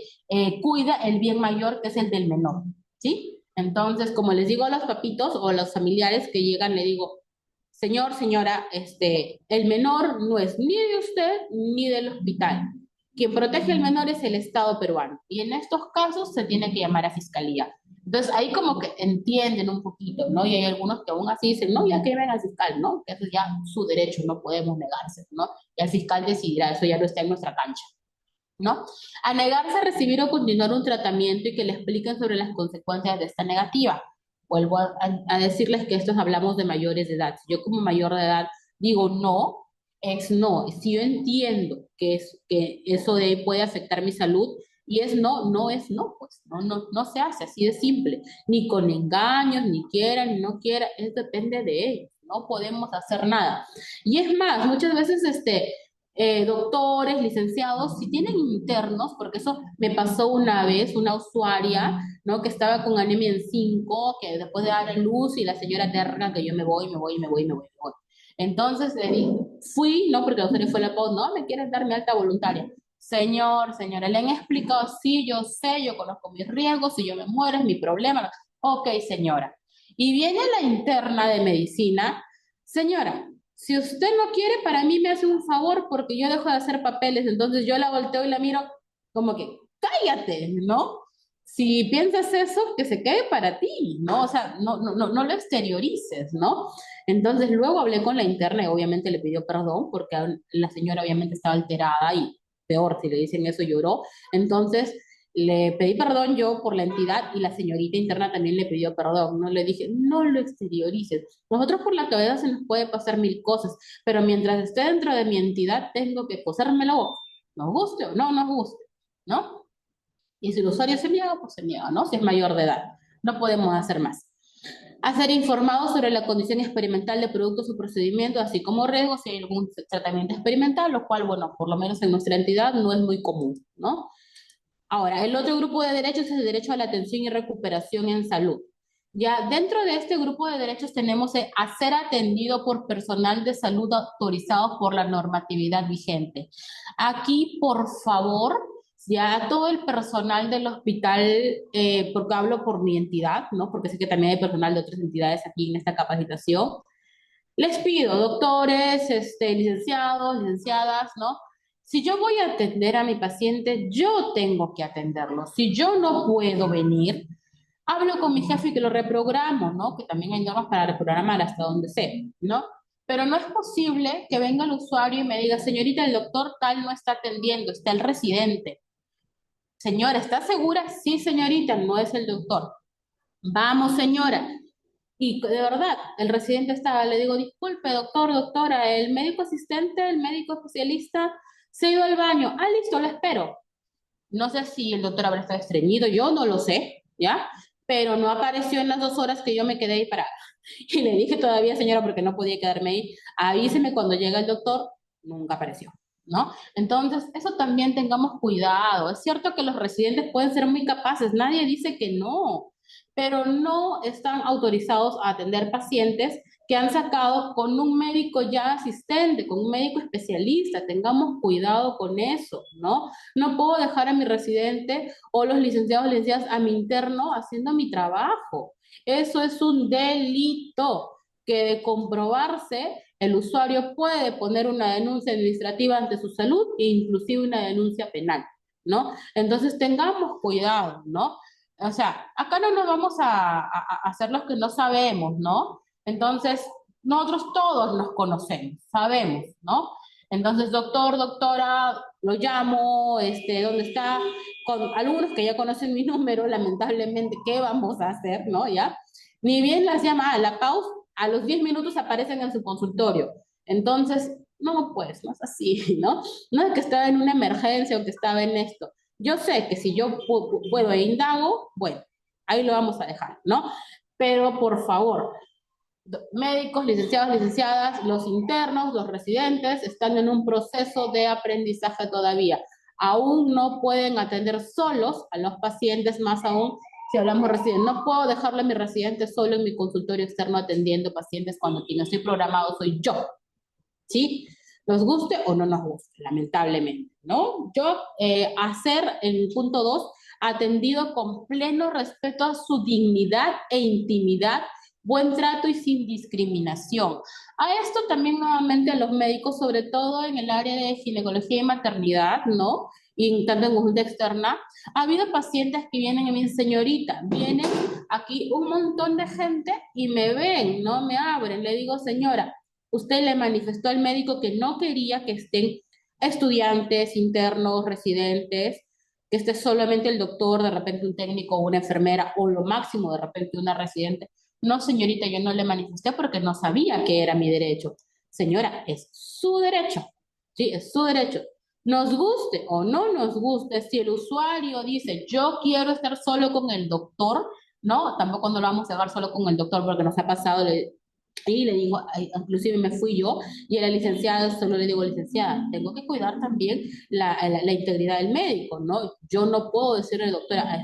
cuida el bien mayor que es el del menor, ¿sí? Entonces, como les digo a los papitos o a los familiares que llegan, le digo, señor, señora, el menor no es ni de usted ni del hospital. Quien protege al menor es el Estado peruano y en estos casos se tiene que llamar a fiscalía. Entonces ahí como que entienden un poquito, ¿no? Y hay algunos que aún así dicen, no, ya que ven al fiscal, ¿no? Que eso es ya su derecho, no podemos negarse, ¿no? Y el fiscal decidirá, eso ya no está en nuestra cancha, ¿no? A negarse a recibir o continuar un tratamiento y que le expliquen sobre las consecuencias de esta negativa. Vuelvo a decirles que estos hablamos de mayores de edad. Si yo como mayor de edad digo no, es no. Si yo entiendo que eso puede afectar mi salud y es no, no es no, pues no se hace así de simple. Ni con engaños, ni quiera, ni no quiera, eso depende de ellos. No podemos hacer nada. Y es más, muchas veces doctores, licenciados, si tienen internos, porque eso me pasó una vez, una usuaria, ¿no? Que estaba con anemia en 5, que después de dar a luz y la señora terna que yo me voy, me voy, me voy, me voy, me voy. Entonces le dije, fui, ¿no? Porque la usuaria fue la POD, no, me quieres dar mi alta voluntaria. Señor, señora, le han explicado, sí, yo sé, yo conozco mis riesgos, si yo me muero es mi problema. Ok, señora. Y viene la interna de medicina, señora, si usted no quiere, para mí me hace un favor porque yo dejo de hacer papeles, entonces yo la volteo y la miro como que, cállate, ¿no? Si piensas eso, que se quede para ti, ¿no? O sea, no lo exteriorices, ¿no? Entonces luego hablé con la interna y obviamente le pidió perdón porque la señora obviamente estaba alterada y peor, si le dicen eso lloró. Entonces le pedí perdón yo por la entidad y la señorita interna también le pidió perdón. No le dije, no lo exteriorices. Nosotros por la cabeza se nos puede pasar mil cosas, pero mientras esté dentro de mi entidad tengo que posármelo, nos guste o no nos guste, ¿no? Y si el usuario se niega, pues se niega, ¿no? Si es mayor de edad. No podemos hacer más. A ser informados sobre la condición experimental de productos o procedimientos, así como riesgos si hay algún tratamiento experimental, lo cual, bueno, por lo menos en nuestra entidad no es muy común, ¿no? Ahora, el otro grupo de derechos es el derecho a la atención y recuperación en salud. Ya dentro de este grupo de derechos tenemos a ser atendido por personal de salud autorizados por la normatividad vigente. Aquí, por favor, ya todo el personal del hospital, porque hablo por mi entidad, ¿no? Porque sé que también hay personal de otras entidades aquí en esta capacitación. Les pido, doctores, licenciados, licenciadas, ¿no? Si yo voy a atender a mi paciente, yo tengo que atenderlo. Si yo no puedo venir, Hablo con mi jefe y que lo reprogramo, ¿no? Que también hay normas para reprogramar hasta donde sé, ¿no? Pero no es posible que venga el usuario y me diga, señorita, el doctor tal no está atendiendo, está el residente. Señora, ¿está segura? Sí, señorita, no es el doctor. Vamos, señora. Y de verdad, el residente estaba, le digo, disculpe, doctor, doctora, el médico asistente, el médico especialista se ha ido al baño. Ah, listo, lo espero. No sé si el doctor habrá estado estreñido, yo no lo sé, ¿ya? Pero no apareció en las 2 horas que yo me quedé ahí parada. Y le dije todavía, señora, porque no podía quedarme ahí, avíseme cuando llega el doctor, nunca apareció, ¿no? Entonces, eso también tengamos cuidado. Es cierto que los residentes pueden ser muy capaces, nadie dice que no, pero no están autorizados a atender pacientes que han sacado con un médico ya asistente, con un médico especialista. Tengamos cuidado con eso, ¿no? No puedo dejar a mi residente o los licenciados o licenciadas a mi interno haciendo mi trabajo. Eso es un delito que de comprobarse, el usuario puede poner una denuncia administrativa ante su salud e inclusive una denuncia penal, ¿no? Entonces tengamos cuidado, ¿no? O sea, acá no nos vamos a hacer los que no sabemos, ¿no? Entonces, nosotros todos nos conocemos, sabemos, ¿no? Entonces, doctor, doctora, lo llamo, ¿dónde está? Con algunos que ya conocen mi número, lamentablemente, ¿qué vamos a hacer, no? ¿Ya? Ni bien las llama a la pausa, a los 10 minutos aparecen en su consultorio. Entonces, no, pues, no es así, ¿no? No es que estaba en una emergencia o que estaba en esto. Yo sé que si yo puedo e indago, bueno, ahí lo vamos a dejar, ¿no? Pero por favor, médicos, licenciados, licenciadas, los internos, los residentes están en un proceso de aprendizaje todavía. Aún no pueden atender solos a los pacientes, más aún si hablamos residentes. No puedo dejarle a mi residente solo en mi consultorio externo atendiendo pacientes cuando quien estoy programado soy yo, ¿sí? Nos guste o no nos guste, lamentablemente, ¿no? Yo, hacer en punto 2, atendido con pleno respeto a su dignidad e intimidad, buen trato y sin discriminación. A esto también nuevamente a los médicos, sobre todo en el área de ginecología y maternidad, ¿no? Y tanto en consulta externa, ha habido pacientes que vienen y me dicen, señorita, vienen aquí un montón de gente y me ven, ¿no? Me abren, le digo, señora, usted le manifestó al médico que no quería que estén estudiantes, internos, residentes, que esté solamente el doctor, de repente un técnico o una enfermera, o lo máximo de repente una residente. No, señorita, yo no le manifesté porque no sabía que era mi derecho. Señora, es su derecho, ¿sí? Es su derecho. Nos guste o no nos guste, si el usuario dice, yo quiero estar solo con el doctor, ¿no? Tampoco no lo vamos a dejar solo con el doctor porque nos ha pasado, y le digo, inclusive me fui yo, y a la licenciada solo le digo, licenciada, tengo que cuidar también la integridad del médico, ¿no? Yo no puedo decirle, doctora,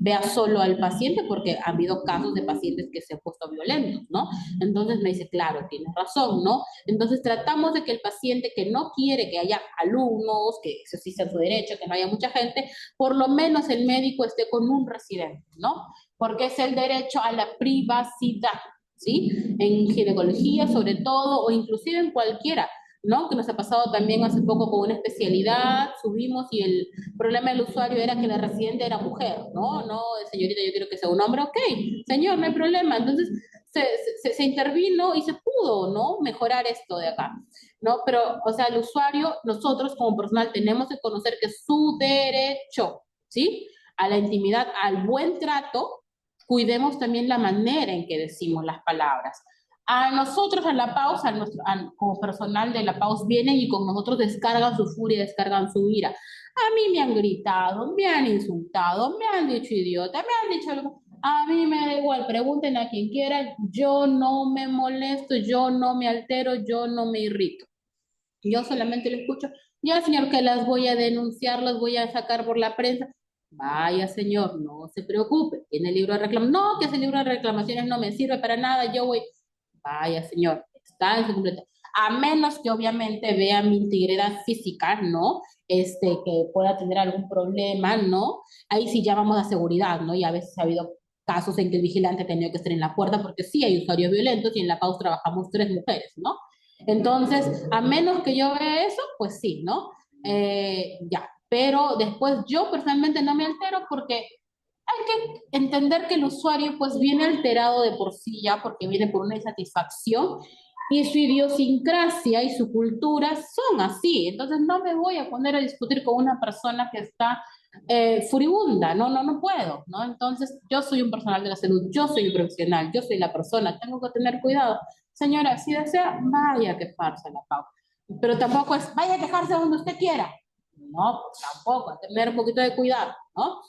vea solo al paciente porque ha habido casos de pacientes que se han puesto violentos, ¿no? Entonces me dice, claro, tienes razón, ¿no? Entonces tratamos de que el paciente que no quiere que haya alumnos, que eso sí sea su derecho, que no haya mucha gente, por lo menos el médico esté con un residente, ¿no? Porque es el derecho a la privacidad, ¿sí? En ginecología sobre todo, o inclusive en cualquiera, ¿no? Que nos ha pasado también hace poco con una especialidad, subimos y el problema del usuario era que la residente era mujer, ¿no? No, señorita, yo quiero que sea un hombre, ok, señor, no hay problema. Entonces se intervino y se pudo, ¿no? Mejorar esto de acá, ¿no? Pero, o sea, el usuario, nosotros como personal tenemos que conocer que es su derecho, ¿sí? A la intimidad, al buen trato, cuidemos también la manera en que decimos las palabras. A nosotros, a la pausa, como personal de la pausa, vienen y con nosotros descargan su furia, descargan su ira. A mí me han gritado, me han insultado, me han dicho idiota, me han dicho algo. A mí me da igual, pregunten a quien quieran, yo no me molesto, yo no me altero, yo no me irrito. Yo solamente le escucho, ya señor, que las voy a denunciar, las voy a sacar por la prensa. Vaya señor, no se preocupe, tiene el libro de reclamaciones. No, que ese libro de reclamaciones no me sirve para nada, yo voy. Vaya señor, está en su completo. A menos que obviamente vea mi integridad física, ¿no? Que pueda tener algún problema, ¿no? Ahí sí llamamos a seguridad, ¿no? Y a veces ha habido casos en que el vigilante ha tenido que estar en la puerta porque sí hay usuarios violentos y en la pausa trabajamos 3 mujeres, ¿no? Entonces, a menos que yo vea eso, pues sí, ¿no? Ya, pero después yo personalmente no me altero porque hay que entender que el usuario pues viene alterado de por sí ya, porque viene por una insatisfacción y su idiosincrasia y su cultura son así. Entonces no me voy a poner a discutir con una persona que está furibunda, no puedo, ¿no? Entonces yo soy un personal de la salud, yo soy un profesional, yo soy la persona, tengo que tener cuidado. Señora, si desea, vaya a quejarse a la PAU. Pero tampoco es, vaya a quejarse donde usted quiera. No, tampoco, a tener un poquito de cuidado, ¿no?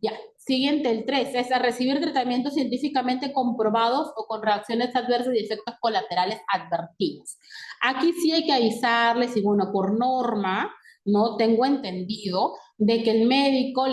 Ya, siguiente, el 3 es a recibir tratamientos científicamente comprobados o con reacciones adversas y efectos colaterales advertidos. Aquí sí hay que avisarles y bueno, por norma, no tengo entendido de que el médico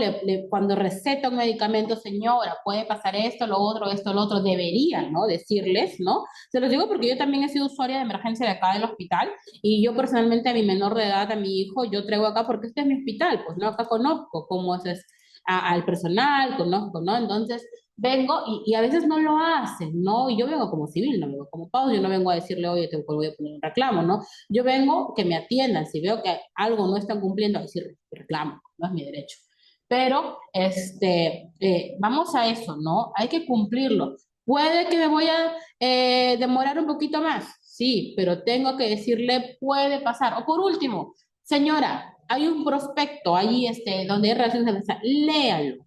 cuando receta un medicamento, señora, puede pasar esto, lo otro, debería, ¿no? Decirles, ¿no? Se los digo porque yo también he sido usuaria de emergencia de acá del hospital y yo personalmente a mi menor de edad, a mi hijo, yo traigo acá porque este es mi hospital, pues no, acá conozco cómo es al personal, conozco, ¿no? Entonces vengo y a veces no lo hacen, ¿no? Y yo vengo como civil, no vengo como pago, yo no vengo a decirle, oye, te voy a poner un reclamo, ¿no? Yo vengo que me atiendan, si veo que algo no están cumpliendo, a decir reclamo, no es mi derecho. Pero, vamos a eso, ¿no? Hay que cumplirlo. Puede que me voy a demorar un poquito más, sí, pero tengo que decirle, puede pasar. O por último, señora, hay un prospecto ahí donde hay relaciones de mesa, léalo,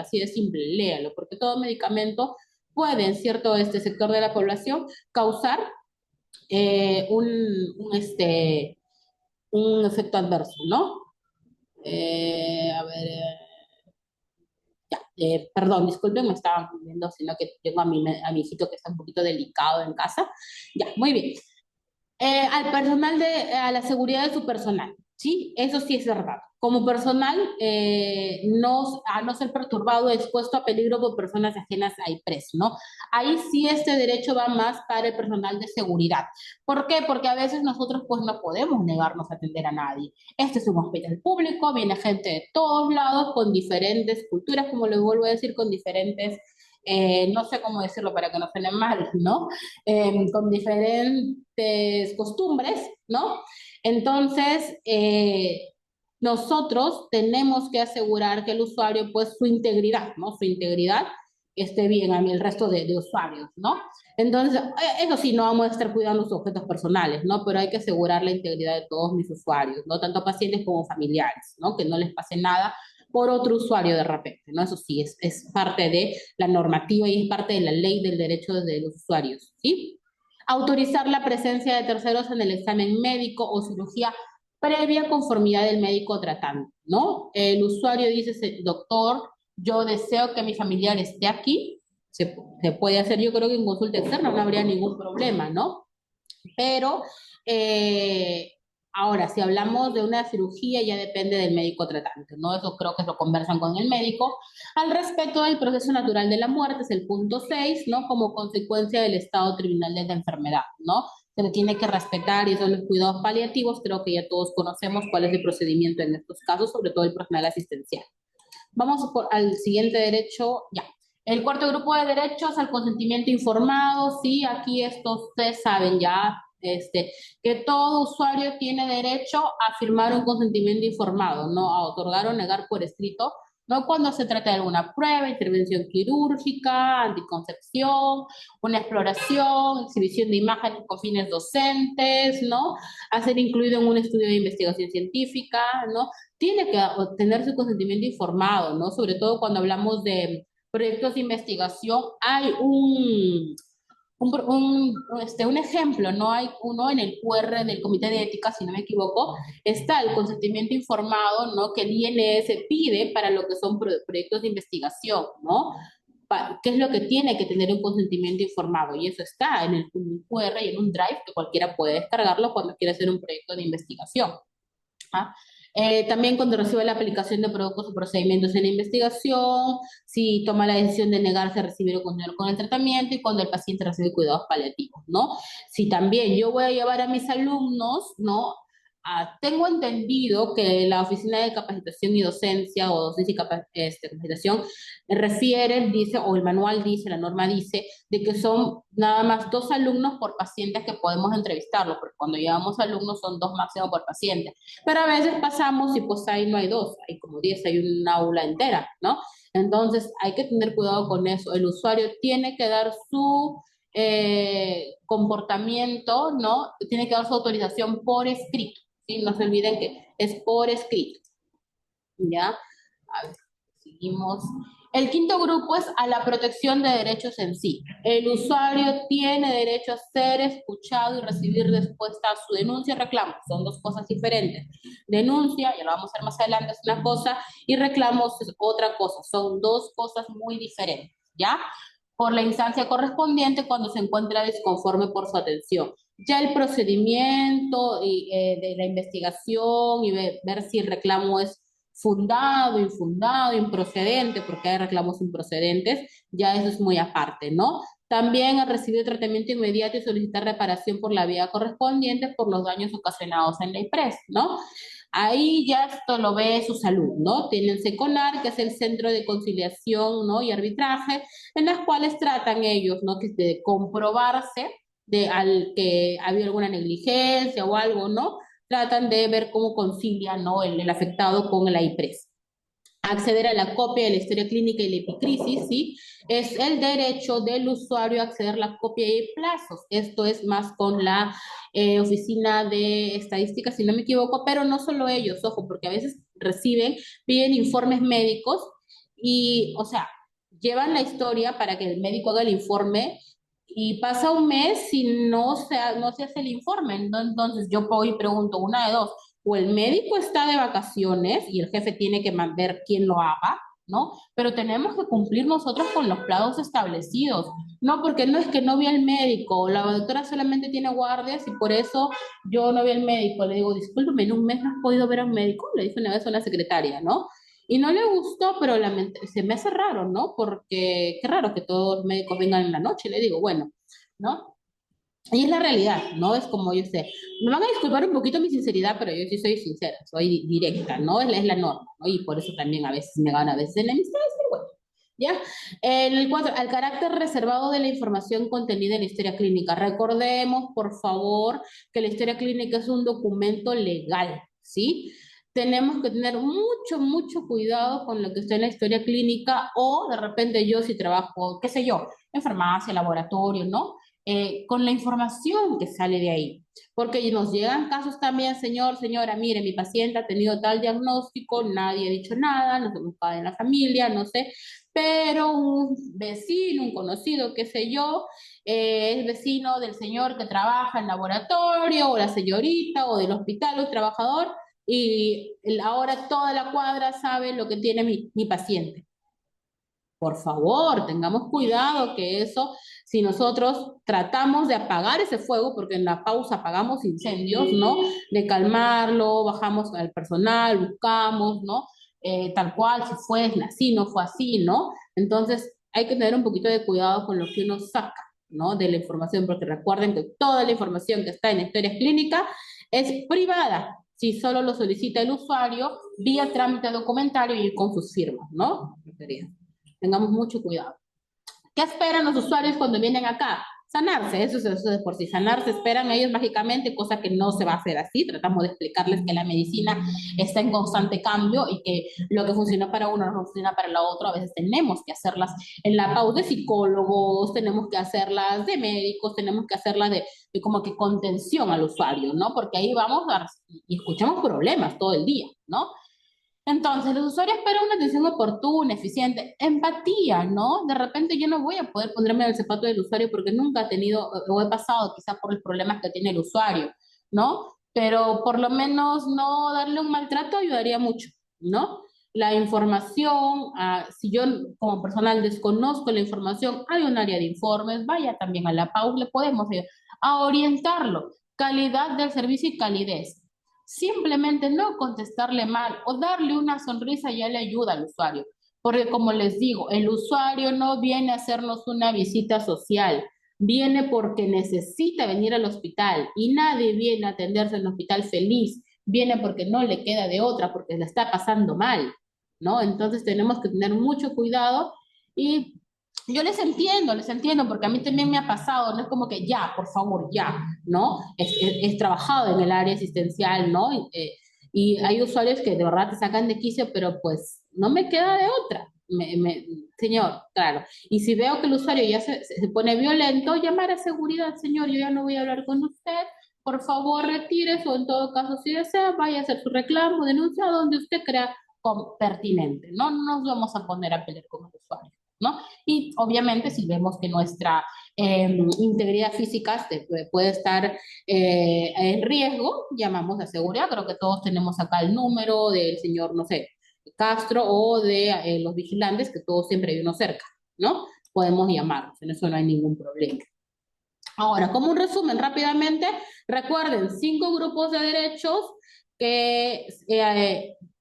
así de simple, léalo, porque todo medicamento puede en cierto sector de la población causar un efecto adverso, ¿no? A ver, perdón, disculpen, me estaban viendo, sino que tengo a mi hijito que está un poquito delicado en casa. Ya, muy bien. Al personal a la seguridad de su personal, ¿sí? Eso sí es verdad. Como personal, a no ser perturbado, expuesto a peligro por personas ajenas a IPRES, ¿no? Ahí sí este derecho va más para el personal de seguridad. ¿Por qué? Porque a veces nosotros pues no podemos negarnos a atender a nadie. Este es un hospital público, viene gente de todos lados con diferentes culturas, como les vuelvo a decir, con diferentes no sé cómo decirlo para que no suene mal, ¿no? Con diferentes costumbres, ¿no? Entonces, nosotros tenemos que asegurar que el usuario, pues su integridad, ¿no? Su integridad esté bien a mí el resto de usuarios, ¿no? Entonces, eso sí, no vamos a estar cuidando sus objetos personales, ¿no? Pero hay que asegurar la integridad de todos mis usuarios, ¿no? Tanto pacientes como familiares, ¿no? Que no les pase nada por otro usuario de repente, ¿no? Eso sí, es parte de la normativa y es parte de la ley del derecho de los usuarios, ¿sí? Autorizar la presencia de terceros en el examen médico o cirugía previa conformidad del médico tratante, ¿no? El usuario dice, doctor, yo deseo que mi familiar esté aquí, se puede hacer, yo creo que en consulta externa no habría ningún problema, ¿no? Pero eh, ahora, si hablamos de una cirugía, ya depende del médico tratante, ¿no? Eso creo que lo conversan con el médico. Al respecto del proceso natural de la muerte, es el punto 6, ¿no? Como consecuencia del estado terminal de la enfermedad, ¿no? Se le tiene que respetar y son los cuidados paliativos. Creo que ya todos conocemos cuál es el procedimiento en estos casos, sobre todo el personal asistencial. Vamos al siguiente derecho, ya. El cuarto grupo de derechos al consentimiento informado, sí, aquí estos ustedes saben ya, que todo usuario tiene derecho a firmar un consentimiento informado, no a otorgar o negar por escrito, no cuando se trata de alguna prueba, intervención quirúrgica, anticoncepción, una exploración, exhibición de imágenes con fines docentes, ¿no? A ser incluido en un estudio de investigación científica, ¿no? Tiene que obtener su consentimiento informado, ¿no? Sobre todo cuando hablamos de proyectos de investigación, hay un ejemplo, ¿no? Hay uno en el QR, en el Comité de Ética, si no me equivoco, está el consentimiento informado, ¿no? Que el INS pide para lo que son proyectos de investigación, ¿no? ¿Qué es lo que tiene que tener un consentimiento informado? Y eso está en el QR y en un drive que cualquiera puede descargarlo cuando quiera hacer un proyecto de investigación. ¿Ah? También cuando recibe la aplicación de productos o procedimientos en la investigación, si toma la decisión de negarse a recibir o continuar con el tratamiento y cuando el paciente recibe cuidados paliativos, ¿no? Si también yo voy a llevar a mis alumnos, ¿no? tengo entendido que la Oficina de Capacitación y Docencia o Docencia y Capacitación refiere, dice, o el manual dice, la norma dice, de que son nada más 2 alumnos por paciente que podemos entrevistarlos, porque cuando llevamos alumnos son 2 máximo por paciente. Pero a veces pasamos y pues ahí no hay 2, hay como 10, hay un aula entera, ¿no? Entonces hay que tener cuidado con eso. El usuario tiene que dar su comportamiento, ¿no? Tiene que dar su autorización por escrito, ¿sí? No se olviden que es por escrito, ¿ya? A ver, seguimos. El quinto grupo es a la protección de derechos en sí. El usuario tiene derecho a ser escuchado y recibir respuesta a su denuncia y reclamo. Son 2 cosas diferentes. Denuncia, ya lo vamos a ver más adelante, es una cosa, y reclamos es otra cosa. Son 2 cosas muy diferentes, ¿ya? Por la instancia correspondiente cuando se encuentra desconforme por su atención. Ya el procedimiento de la investigación y ver si el reclamo es fundado, infundado, improcedente, porque hay reclamos improcedentes, ya eso es muy aparte, ¿no? También al recibir tratamiento inmediato y solicitar reparación por la vía correspondiente por los daños ocasionados en la IPRES, ¿no? Ahí ya esto lo ve su salud, ¿no? Tienen SECONAR, que es el Centro de Conciliación, ¿no? Y Arbitraje, en las cuales tratan ellos, ¿no? Que de comprobarse de al que había alguna negligencia o algo, ¿no? Tratan de ver cómo concilia, ¿no? el afectado con la IPRES. Acceder a la copia de la historia clínica y la epicrisis, ¿sí? Es el derecho del usuario a acceder a la copia y plazos. Esto es más con la Oficina de Estadística, si no me equivoco, pero no solo ellos, ojo, porque a veces piden informes médicos y, o sea, llevan la historia para que el médico haga el informe y pasa un mes y no se hace el informe. Entonces yo voy y pregunto una de dos, o el médico está de vacaciones y el jefe tiene que ver quién lo haga, ¿no? Pero tenemos que cumplir nosotros con los plazos establecidos, no porque no es que no vi al médico, la doctora solamente tiene guardias y por eso yo no vi al médico. Le digo, discúlpeme, en un mes no has podido ver a un médico, le dije una vez a una secretaria, ¿no? Y no le gustó, pero se me hace raro, ¿no? Porque qué raro que todos los médicos vengan en la noche, le digo, bueno, ¿no? Y es la realidad, ¿no? Es como yo sé. Me van a disculpar un poquito mi sinceridad, pero yo sí soy sincera, soy directa, ¿no? Es la norma, ¿no? Y por eso también a veces me ganan a veces enemistades, pero bueno. ¿Ya? En el 4, al carácter reservado de la información contenida en la historia clínica. Recordemos, por favor, que la historia clínica es un documento legal, ¿sí? Tenemos que tener mucho, mucho cuidado con lo que está en la historia clínica o de repente yo si trabajo, qué sé yo, en farmacia, laboratorio, ¿no? Con la información que sale de ahí. Porque nos llegan casos también, señor, señora, mire, mi paciente ha tenido tal diagnóstico, nadie ha dicho nada, no se busca en la familia, no sé, pero un vecino, un conocido, qué sé yo, es vecino del señor que trabaja en laboratorio, o la señorita, o del hospital, o trabajador, y ahora toda la cuadra sabe lo que tiene mi paciente. Por favor, tengamos cuidado que eso, si nosotros tratamos de apagar ese fuego, porque en la pausa apagamos incendios, ¿no? De calmarlo, bajamos al personal, buscamos, ¿no? Tal cual, si fue así, no fue así, ¿no? Entonces, hay que tener un poquito de cuidado con lo que uno saca, ¿no? De la información, porque recuerden que toda la información que está en historias clínicas es privada, si solo lo solicita el usuario vía trámite documentario y con sus firmas, ¿no? Tengamos mucho cuidado. ¿Qué esperan los usuarios cuando vienen acá? Sanarse, eso de por sí. Sanarse esperan ellos mágicamente, cosa que no se va a hacer así. Tratamos de explicarles que la medicina está en constante cambio y que lo que funciona para uno no funciona para la otra. A veces tenemos que hacerlas en la pauta de psicólogos, tenemos que hacerlas de médicos, tenemos que hacerlas de como que contención al usuario, ¿no? Porque ahí vamos y escuchamos problemas todo el día, ¿no? Entonces, los usuarios esperan una atención oportuna, eficiente, empatía, ¿no? De repente yo no voy a poder ponerme en el zapato del usuario porque nunca he tenido o he pasado quizás por los problemas que tiene el usuario, ¿no? Pero por lo menos no darle un maltrato ayudaría mucho, ¿no? La información, si yo como personal desconozco la información, hay un área de informes, vaya también a la PAU, le podemos ayudar a orientarlo. Calidad del servicio y calidez. Simplemente no contestarle mal o darle una sonrisa ya le ayuda al usuario. Porque como les digo, el usuario no viene a hacernos una visita social, viene porque necesita venir al hospital y nadie viene a atenderse en el hospital feliz, viene porque no le queda de otra, porque la está pasando mal, ¿no? Entonces tenemos que tener mucho cuidado y yo les entiendo, porque a mí también me ha pasado, no es como que ya, por favor, ya, ¿no? He trabajado en el área asistencial, ¿no? Y hay usuarios que de verdad te sacan de quicio, pero pues no me queda de otra. Señor, claro. Y si veo que el usuario ya se pone violento, llamar a seguridad, señor, yo ya no voy a hablar con usted, por favor retírese o en todo caso, si desea, vaya a hacer su reclamo, denuncia donde usted crea pertinente. No nos vamos a poner a pelear con el usuario, ¿no? Y obviamente si vemos que nuestra integridad física puede estar en riesgo, llamamos a seguridad. Creo que todos tenemos acá el número del señor, no sé, Castro o de los vigilantes, que todos siempre hay uno cerca, ¿no? Podemos llamarlos, en eso no hay ningún problema. Ahora, como un resumen rápidamente, recuerden, 5 grupos de derechos que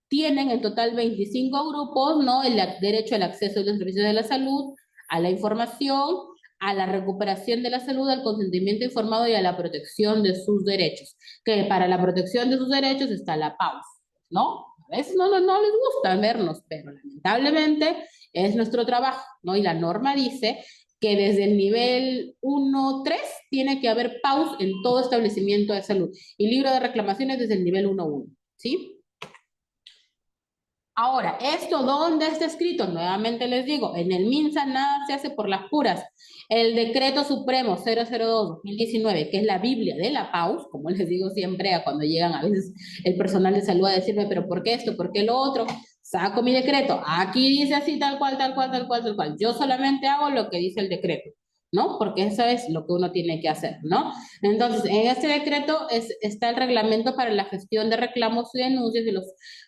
tienen en total 25 grupos, ¿no? El derecho al acceso a los servicios de la salud, a la información, a la recuperación de la salud, al consentimiento informado y a la protección de sus derechos. Que para la protección de sus derechos está la pausa, ¿no? A veces no les gusta vernos, pero lamentablemente es nuestro trabajo, ¿no? Y la norma dice que desde el nivel 1-3 tiene que haber PAUS en todo establecimiento de salud y libro de reclamaciones desde el nivel 1-1, ¿sí? Ahora, ¿esto dónde está escrito? Nuevamente les digo, en el MINSA nada se hace por las puras. El Decreto Supremo 002-2019, que es la Biblia de la PAUS, como les digo siempre a cuando llegan a veces el personal de salud a decirme, pero ¿por qué esto? ¿Por qué lo otro? Saco mi decreto, aquí dice así, tal cual, tal cual, tal cual, tal cual. Yo solamente hago lo que dice el decreto, ¿no? Porque eso es lo que uno tiene que hacer, ¿no? Entonces, en este decreto está el reglamento para la gestión de reclamos y denuncias de los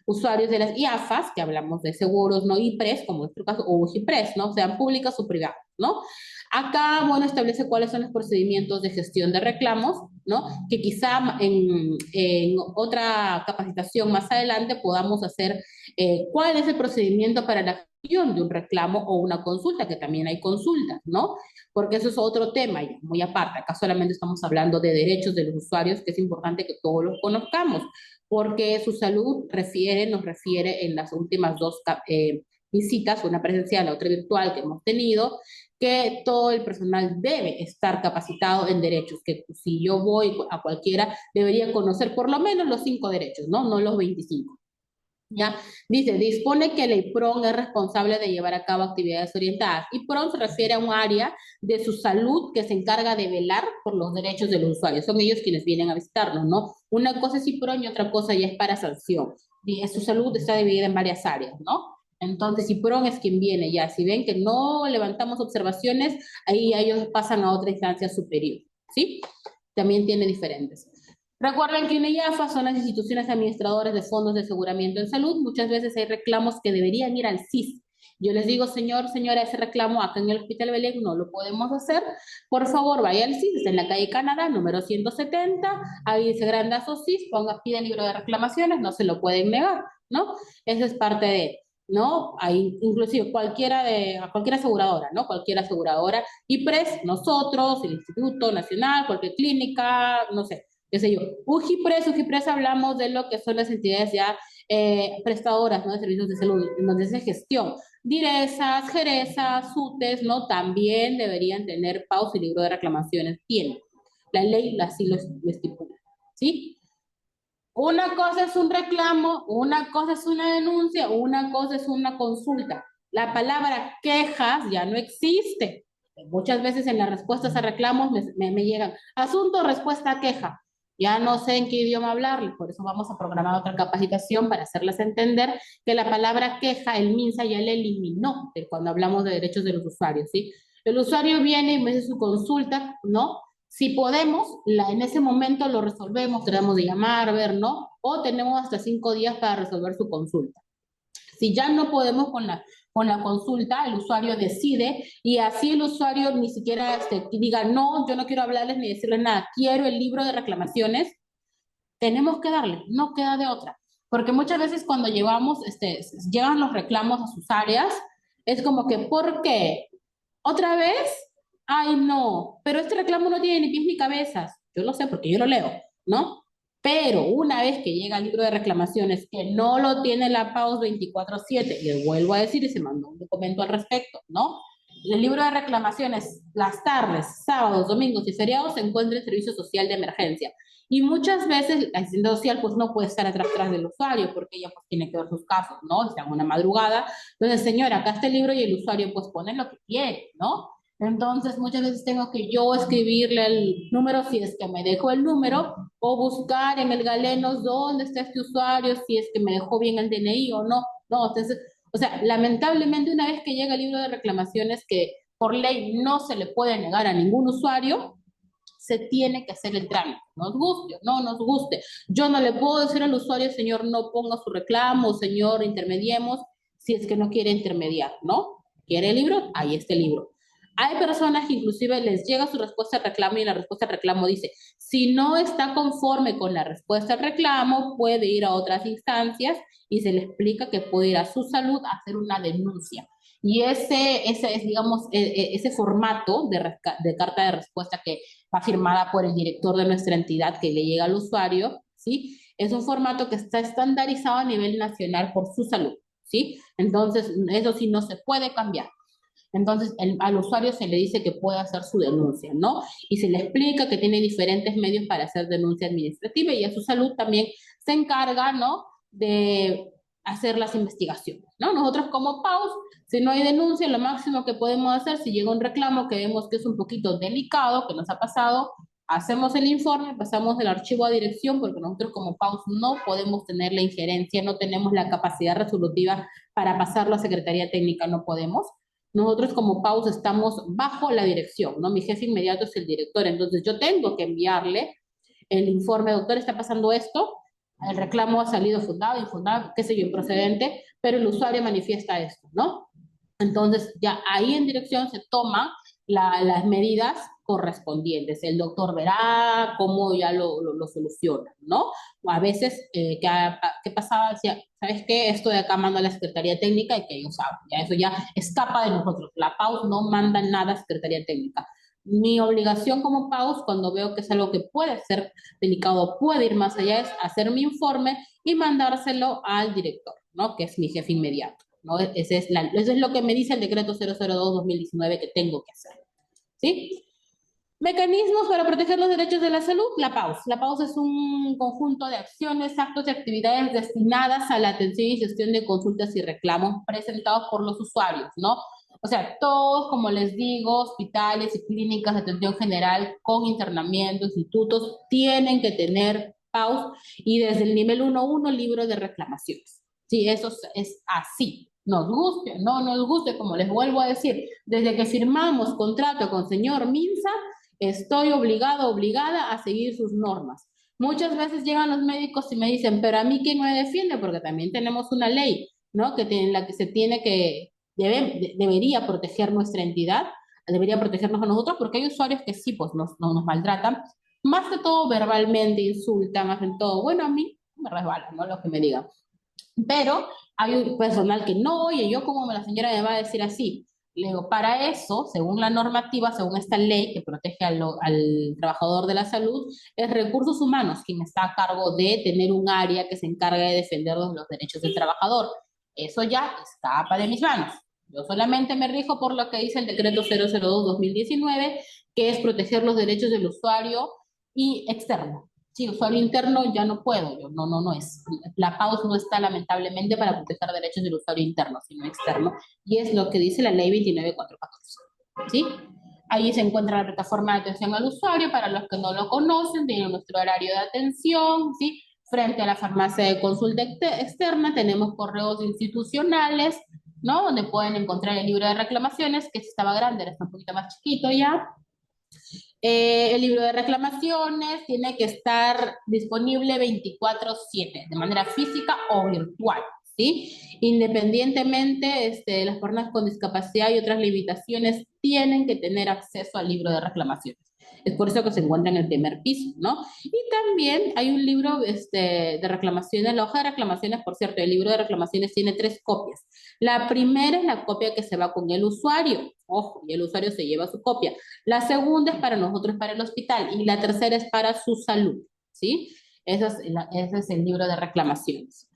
usuarios de las IAFAS, que hablamos de seguros, no IPRES, como en nuestro caso, o UGIPRES, ¿no? Sean públicas o privadas, ¿no? Acá, bueno, establece cuáles son los procedimientos de gestión de reclamos, ¿no? Que quizá en otra capacitación más adelante podamos hacer cuál es el procedimiento para la gestión de un reclamo o una consulta, que también hay consultas, ¿no? Porque eso es otro tema, ya, muy aparte. Acá solamente estamos hablando de derechos de los usuarios, que es importante que todos los conozcamos, porque su salud nos refiere en las últimas dos visitas, una presencial, la otra virtual que hemos tenido, que todo el personal debe estar capacitado en derechos, que si yo voy a cualquiera, debería conocer por lo menos los 5 derechos, ¿no? No los 25. ¿Ya? Dice, dispone que el IPRON es responsable de llevar a cabo actividades orientadas. IPRON se refiere a un área de su salud que se encarga de velar por los derechos de los usuarios. Son ellos quienes vienen a visitarnos, ¿no? Una cosa es IPRON y otra cosa ya es para sanción. Y su salud está dividida en varias áreas, ¿no? Entonces, IPRON es quien viene ya. Si ven que no levantamos observaciones, ahí ellos pasan a otra instancia superior, ¿sí? También tiene diferentes. Recuerden que INEIAFA son las instituciones administradoras de fondos de aseguramiento en salud. Muchas veces hay reclamos que deberían ir al CIS. Yo les digo, señor, señora, ese reclamo acá en el Hospital Belén no lo podemos hacer. Por favor, vaya al CIS, en la calle Canadá, número 170. Ahí dice Grandazo CIS, pide el libro de reclamaciones, no se lo pueden negar, ¿no? Eso es parte de, ¿no? Hay inclusive cualquier aseguradora, ¿no? Cualquier aseguradora, IPRES, nosotros, el Instituto Nacional, cualquier clínica, no sé, qué sé yo. UGIPRES hablamos de lo que son las entidades ya prestadoras, ¿no? De servicios de salud, en donde se gestión. Direzas, Jerezas, SUTES, ¿no? También deberían tener PAUS y libro de reclamaciones. Tienen. La ley así lo estipula, ¿sí? Una cosa es un reclamo, una cosa es una denuncia, una cosa es una consulta. La palabra quejas ya no existe. Muchas veces en las respuestas a reclamos me llegan asunto, respuesta, queja. Ya no sé en qué idioma hablarle, por eso vamos a programar otra capacitación para hacerles entender que la palabra queja, el MINSA ya le eliminó cuando hablamos de derechos de los usuarios, ¿sí? El usuario viene y me hace su consulta, ¿no? Si podemos, en ese momento lo resolvemos, tratamos de llamar, ver, ¿no? O tenemos hasta 5 días para resolver su consulta. Si ya no podemos con la consulta, el usuario decide y así el usuario ni siquiera diga, no, yo no quiero hablarles ni decirles nada, quiero el libro de reclamaciones, tenemos que darle, no queda de otra. Porque muchas veces cuando llegan los reclamos a sus áreas, es como que, ¿por qué? ¿Otra vez? Ay, no, pero este reclamo no tiene ni pies ni cabezas. Yo lo sé porque yo lo leo, ¿no? Pero una vez que llega el libro de reclamaciones, que no lo tiene la PAUS 24/7, y le vuelvo a decir y se mandó un documento al respecto, ¿no? El libro de reclamaciones, las tardes, sábados, domingos y feriados se encuentra en servicio social de emergencia. Y muchas veces la asistencia social pues no puede estar atrás del usuario porque ella pues tiene que ver sus casos, ¿no? Está en una madrugada. Entonces, señora, acá está el libro y el usuario pues pone lo que quiere, ¿no? Entonces, muchas veces tengo que yo escribirle el número si es que me dejó el número o buscar en el Galenos dónde está este usuario, si es que me dejó bien el DNI o no. No, entonces, o sea, lamentablemente una vez que llega el libro de reclamaciones que por ley no se le puede negar a ningún usuario, se tiene que hacer el trámite, nos guste o no nos guste. Yo no le puedo decir al usuario, señor, no ponga su reclamo, señor, intermediemos, si es que no quiere intermediar, ¿no? ¿Quiere el libro? Ahí está el libro. Hay personas que inclusive les llega su respuesta al reclamo y la respuesta al reclamo dice, si no está conforme con la respuesta al reclamo, puede ir a otras instancias y se le explica que puede ir a su salud a hacer una denuncia. Y ese es, digamos, ese formato de carta de respuesta que va firmada por el director de nuestra entidad que le llega al usuario, ¿sí? Es un formato que está estandarizado a nivel nacional por su salud, ¿sí? Entonces, eso sí no se puede cambiar. Entonces, al usuario se le dice que puede hacer su denuncia, ¿no? Y se le explica que tiene diferentes medios para hacer denuncia administrativa y a su salud también se encarga, ¿no? De hacer las investigaciones, ¿no? Nosotros como PAUS, si no hay denuncia, lo máximo que podemos hacer, si llega un reclamo que vemos que es un poquito delicado, que nos ha pasado, hacemos el informe, pasamos el archivo a dirección, porque nosotros como PAUS no podemos tener la injerencia, no tenemos la capacidad resolutiva para pasarlo a Secretaría Técnica, no podemos. Nosotros como PAUS estamos bajo la dirección, ¿no? Mi jefe inmediato es el director, entonces yo tengo que enviarle el informe, doctor, está pasando esto, el reclamo ha salido fundado, infundado, qué sé yo, improcedente, pero el usuario manifiesta esto, ¿no? Entonces, ya ahí en dirección se toman las medidas correspondientes. El doctor verá cómo ya lo soluciona, ¿no? O a veces, ¿qué pasaba? Decía, ¿sabes qué? Esto de acá manda a la Secretaría Técnica y que ellos saben. Ya eso ya escapa de nosotros. La PAUS no manda nada a Secretaría Técnica. Mi obligación como PAUS, cuando veo que es algo que puede ser delicado, puede ir más allá, es hacer mi informe y mandárselo al director, ¿no? Que es mi jefe inmediato. ¿No? Eso es lo que me dice el decreto 002/2019 que tengo que hacer. ¿Sí? Mecanismos para proteger los derechos de la salud, la PAUS. La PAUS es un conjunto de acciones, actos y actividades destinadas a la atención y gestión de consultas y reclamos presentados por los usuarios, ¿no? O sea, todos, como les digo, hospitales y clínicas de atención general con internamiento, institutos, tienen que tener PAUS y desde el nivel 1.1 libro de reclamaciones. Sí, eso es así. Nos guste, no nos guste, como les vuelvo a decir, desde que firmamos contrato con señor Minsa, estoy obligado, obligada a seguir sus normas. Muchas veces llegan los médicos y me dicen, pero a mí quién me defiende, porque también tenemos una ley, ¿no? Que tiene, la que se tiene que, debería proteger nuestra entidad, debería protegernos a nosotros, porque hay usuarios que sí, pues nos maltratan, más que todo verbalmente, insultan, hacen todo. Bueno, a mí me resbala, ¿no? Lo que me digan. Pero hay un personal que no, oye, yo como la señora me va a decir así. Le digo, para eso, según la normativa, según esta ley que protege al trabajador de la salud, es recursos humanos quien está a cargo de tener un área que se encargue de defender los derechos del trabajador. Eso ya escapa de mis manos. Yo solamente me rijo por lo que dice el decreto 002/2019, que es proteger los derechos del usuario y externo. Sí, usuario interno ya no puedo, yo no es. La PAUS no está lamentablemente para proteger derechos del usuario interno, sino externo, y es lo que dice la ley 29414. ¿Sí? Ahí se encuentra la plataforma de atención al usuario, para los que no lo conocen, tiene nuestro horario de atención, ¿sí? Frente a la farmacia de consulta externa tenemos correos institucionales, ¿no? Donde pueden encontrar el libro de reclamaciones, que si estaba grande, era un poquito más chiquito ya, el libro de reclamaciones tiene que estar disponible 24/7, de manera física o virtual, ¿sí? Independientemente, las personas con discapacidad y otras limitaciones tienen que tener acceso al libro de reclamaciones. Es por eso que se encuentra en el primer piso, ¿no? Y también hay un libro de reclamaciones, la hoja de reclamaciones, por cierto, el libro de reclamaciones tiene 3 copias. La primera es la copia que se va con el usuario, ojo, y el usuario se lleva su copia. La segunda es para nosotros, para el hospital, y la tercera es para su salud, ¿sí? Ese es el libro de reclamaciones.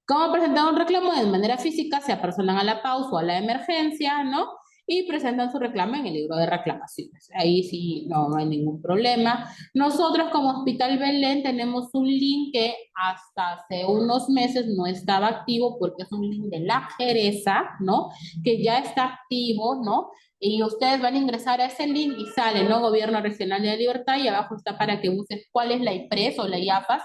¿Cómo presentar un reclamo? De manera física, se apersonan a la pausa o a la emergencia, ¿no? Y presentan su reclamo en el libro de reclamaciones. Ahí sí no hay ningún problema. Nosotros como Hospital Belén tenemos un link que hasta hace unos meses no estaba activo porque es un link de la Jereza, ¿no? Que ya está activo, ¿no? Y ustedes van a ingresar a ese link y sale, ¿no? Gobierno Regional de la Libertad y abajo está para que uses cuál es la IPRES o la IAPAS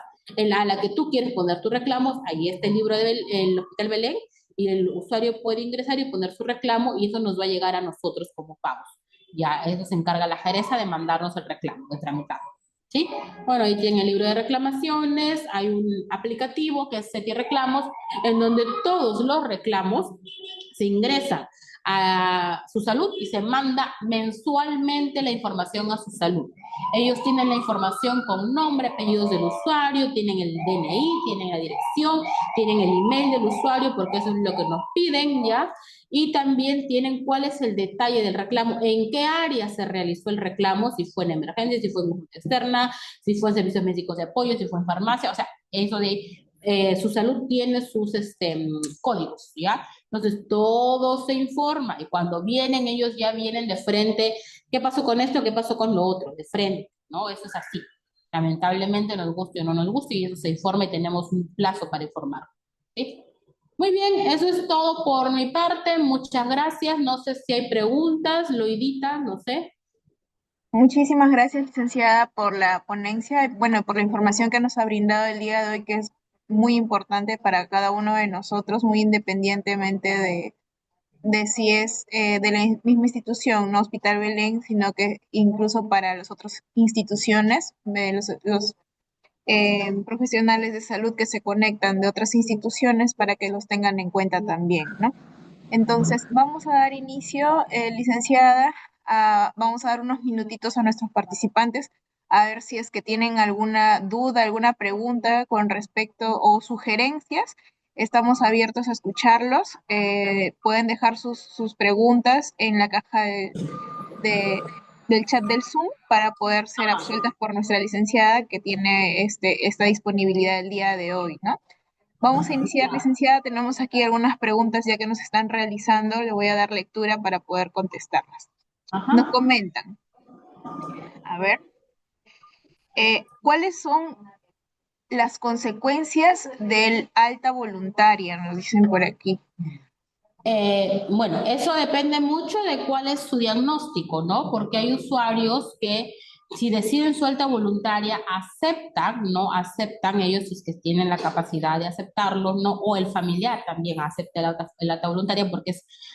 a la que tú quieres poner tus reclamos. Ahí está el libro del Hospital Belén y el usuario puede ingresar y poner su reclamo y eso nos va a llegar a nosotros como pagos. Ya, eso se encarga la Jereza de mandarnos el reclamo, de tramitar. ¿Sí? Bueno, ahí tienen el libro de reclamaciones, hay un aplicativo que es SETI Reclamos, en donde todos los reclamos se ingresan a su salud y se manda mensualmente la información a su salud. Ellos tienen la información con nombre, apellidos del usuario, tienen el DNI, tienen la dirección, tienen el email del usuario, porque eso es lo que nos piden, ¿ya? Y también tienen cuál es el detalle del reclamo, en qué área se realizó el reclamo, si fue en emergencia, si fue en consulta externa, si fue en servicios médicos de apoyo, si fue en farmacia, o sea, eso de su salud tiene sus códigos, ¿ya? Entonces todo se informa y cuando vienen ellos ya vienen de frente, ¿qué pasó con esto? ¿Qué pasó con lo otro? De frente, ¿no? Eso es así. Lamentablemente nos guste o no nos guste y eso se informa y tenemos un plazo para informar. ¿Sí? Muy bien, eso es todo por mi parte. Muchas gracias. No sé si hay preguntas, Loidita, no sé. Muchísimas gracias, licenciada, por la ponencia, bueno, por la información que nos ha brindado el día de hoy, que es muy importante para cada uno de nosotros, muy independientemente de si es de la misma institución, no Hospital Belén, sino que incluso para las otras instituciones, de los profesionales de salud que se conectan de otras instituciones para que los tengan en cuenta también, ¿no? Entonces, vamos a dar inicio, licenciada, vamos a dar unos minutitos a nuestros participantes a ver si es que tienen alguna duda, alguna pregunta con respecto o sugerencias. Estamos abiertos a escucharlos. Pueden dejar sus preguntas en la caja de- del chat del Zoom para poder ser absueltas por nuestra licenciada que tiene esta disponibilidad el día de hoy, ¿no? Vamos a iniciar, licenciada. Tenemos aquí algunas preguntas ya que nos están realizando. Le voy a dar lectura para poder contestarlas. Nos Ajá. comentan, a ver, ¿cuáles son las consecuencias del alta voluntaria? Nos dicen por aquí. Bueno, eso depende mucho de cuál es su diagnóstico, ¿no? Porque hay usuarios que si deciden su alta voluntaria, aceptan, ¿no? Aceptan ellos si es que tienen la capacidad de aceptarlo, ¿no? O el familiar también acepta el alta voluntaria porque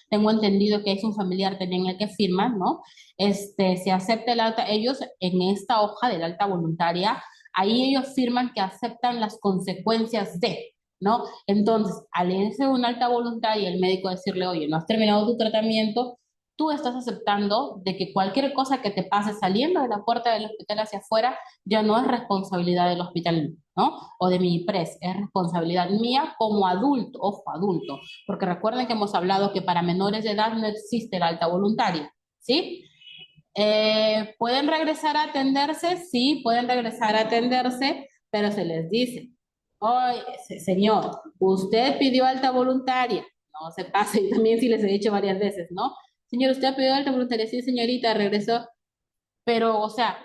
tengo entendido que es un familiar también el que firma, ¿no? Se acepta el alta, ellos en esta hoja del alta voluntaria, ahí ellos firman que aceptan las consecuencias de, ¿no? Entonces, al irse una alta voluntad y el médico decirle, oye, no has terminado tu tratamiento, tú estás aceptando de que cualquier cosa que te pase saliendo de la puerta del hospital hacia afuera ya no es responsabilidad del hospital, ¿no? O de mi IPRES, es responsabilidad mía como adulto, ojo, adulto, porque recuerden que hemos hablado que para menores de edad no existe la alta voluntaria, ¿sí? ¿Pueden regresar a atenderse? Sí, pueden regresar a atenderse, pero se les dice, oye, señor, usted pidió alta voluntaria, no se pase, y también sí les he dicho varias veces, ¿no? Señor, usted pidió alta voluntaria, sí, señorita, regresó, pero, o sea,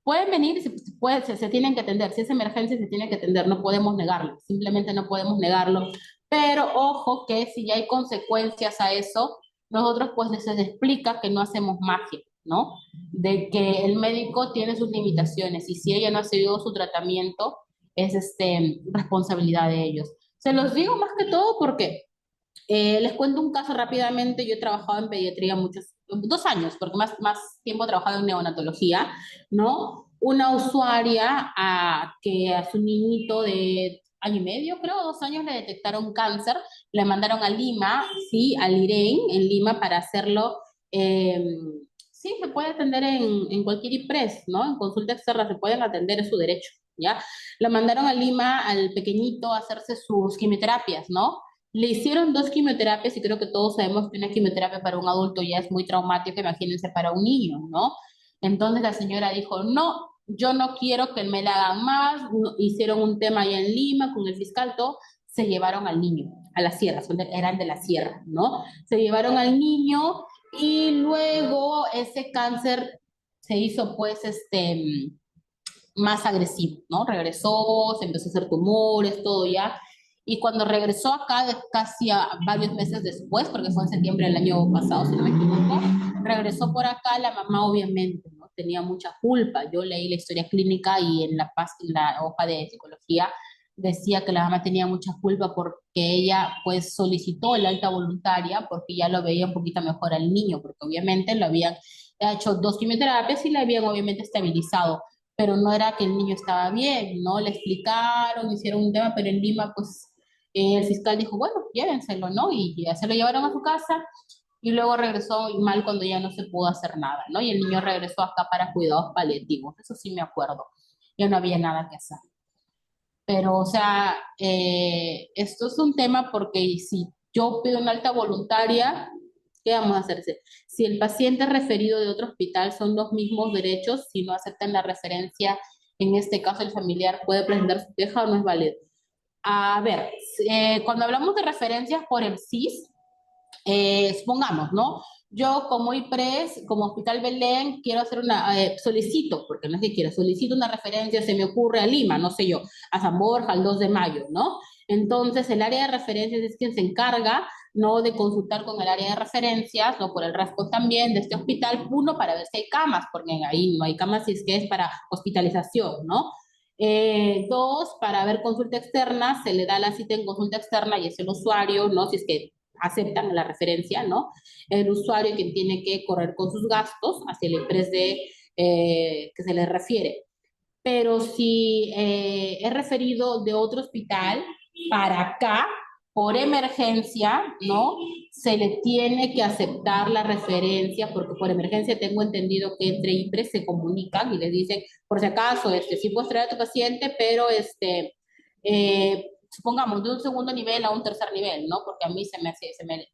pueden venir, se tienen que atender, si es emergencia se tiene que atender, no podemos negarlo, simplemente no podemos negarlo, pero ojo que si ya hay consecuencias a eso, nosotros pues les explica que no hacemos magia, ¿no? De que el médico tiene sus limitaciones y si ella no ha seguido su tratamiento, es responsabilidad de ellos. Se los digo más que todo porque les cuento un caso rápidamente. Yo he trabajado en pediatría 2 años, porque más tiempo he trabajado en neonatología, ¿no? Una usuaria que a su niñito de año y medio, creo, 2 años, le detectaron cáncer, le mandaron a Lima, sí, al IREN, en Lima, para hacerlo. eh, sí, se puede atender en cualquier IPRES, ¿no? En consulta externa se pueden atender, es su derecho, ¿ya? Lo mandaron a Lima al pequeñito a hacerse sus quimioterapias, ¿no? Le hicieron 2 quimioterapias y creo que todos sabemos que una quimioterapia para un adulto ya es muy traumática, imagínense para un niño, ¿no? Entonces la señora dijo, no, yo no quiero que me la hagan más, hicieron un tema allá en Lima con el fiscal, todo, se llevaron al niño a la sierra, eran de la sierra, ¿no? Se llevaron al niño y luego ese cáncer se hizo pues más agresivo, ¿no? Regresó, se empezó a hacer tumores, todo ya. Y cuando regresó acá, casi varios meses después, porque fue en septiembre del año pasado, si no me equivoco, regresó por acá, la mamá obviamente, ¿no? Tenía mucha culpa. Yo leí la historia clínica y en la hoja de psicología decía que la mamá tenía mucha culpa porque ella pues solicitó el alta voluntaria porque ya lo veía un poquito mejor al niño, porque obviamente lo habían hecho dos quimioterapias y le habían obviamente estabilizado, pero no era que el niño estaba bien, ¿no? Le explicaron, hicieron un tema, pero en Lima, pues el fiscal dijo, bueno, llévenselo, ¿no? Y ya se lo llevaron a su casa y luego regresó mal cuando ya no se pudo hacer nada, ¿no? Y el niño regresó acá para cuidados paliativos, eso sí me acuerdo, ya no había nada que hacer. Pero, o sea, esto es un tema porque si yo pido una alta voluntaria, ¿qué vamos a hacer? Si el paciente referido de otro hospital son los mismos derechos, si no aceptan la referencia, en este caso el familiar puede presentar su queja o no es válido. A ver, cuando hablamos de referencias por el CIS, supongamos, ¿no? Yo como IPRES, como Hospital Belén, quiero hacer solicito, porque no es que quiera, solicito una referencia, se me ocurre a Lima, no sé yo, a San Borja, al 2 de mayo, ¿no? Entonces, el área de referencias es quien se encarga, ¿no? De consultar con el área de referencias, ¿no? Por el RASCO también, de este hospital, uno, para ver si hay camas, porque ahí no hay camas si es que es para hospitalización, ¿no? Dos, para ver consulta externa, se le da la cita en consulta externa y es el usuario, ¿no? Si es que aceptan la referencia, ¿no? El usuario que tiene que correr con sus gastos hacia el empresa que se le refiere. Pero si es referido de otro hospital para acá, por emergencia, ¿no? Se le tiene que aceptar la referencia, porque por emergencia tengo entendido que entre IPRES se comunican y les dicen, por si acaso, sí puedes traer a tu paciente, pero supongamos, de un segundo nivel a un tercer nivel, ¿no? Porque a mí se me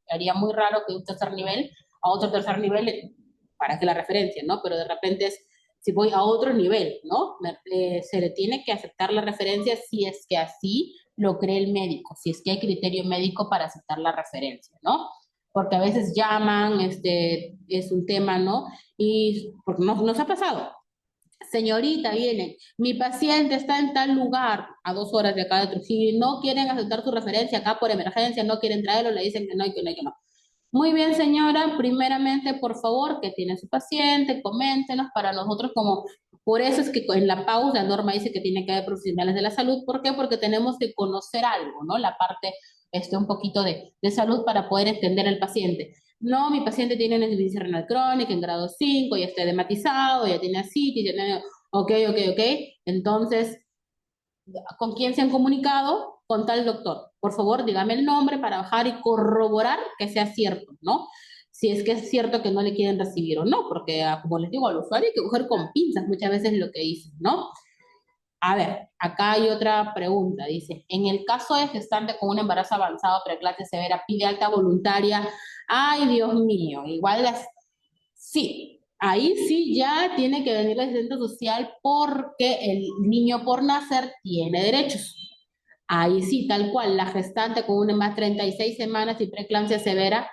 haría muy raro que de un tercer nivel a otro tercer nivel, para que la referencia, ¿no? Pero de repente si voy a otro nivel, ¿no? Se le tiene que aceptar la referencia si es que así lo cree el médico, si es que hay criterio médico para aceptar la referencia, ¿no? Porque a veces llaman, es un tema, ¿no? Y porque nos ha pasado. Señorita, viene, mi paciente está en tal lugar, a 2 horas de acá de Trujillo, y no quieren aceptar su referencia acá por emergencia, no quieren traerlo, le dicen que no y que no y que no. Muy bien, señora. Primeramente, por favor, ¿qué tiene su paciente? Coméntenos para nosotros como... Por eso es que en la pausa, la norma dice que tiene que haber profesionales de la salud. ¿Por qué? Porque tenemos que conocer algo, ¿no? La parte, un poquito de salud para poder entender al paciente. No, mi paciente tiene una insuficiencia renal crónica en grado 5, ya está edematizado, ya tiene ascitis, ya tiene... Ok, ok, ok. Entonces, ¿con quién se han comunicado? Con tal doctor. Por favor, dígame el nombre para bajar y corroborar que sea cierto, ¿no? Si es que es cierto que no le quieren recibir o no, porque como les digo al usuario hay que coger con pinzas muchas veces lo que dicen, ¿no? A ver, acá hay otra pregunta, dice, en el caso de gestante con un embarazo avanzado, preeclampsia severa, pide alta voluntaria, ay Dios mío, igual sí, ahí sí ya tiene que venir el asistente social porque el niño por nacer tiene derechos. Ahí sí, tal cual, la gestante con una más 36 semanas y preeclampsia severa,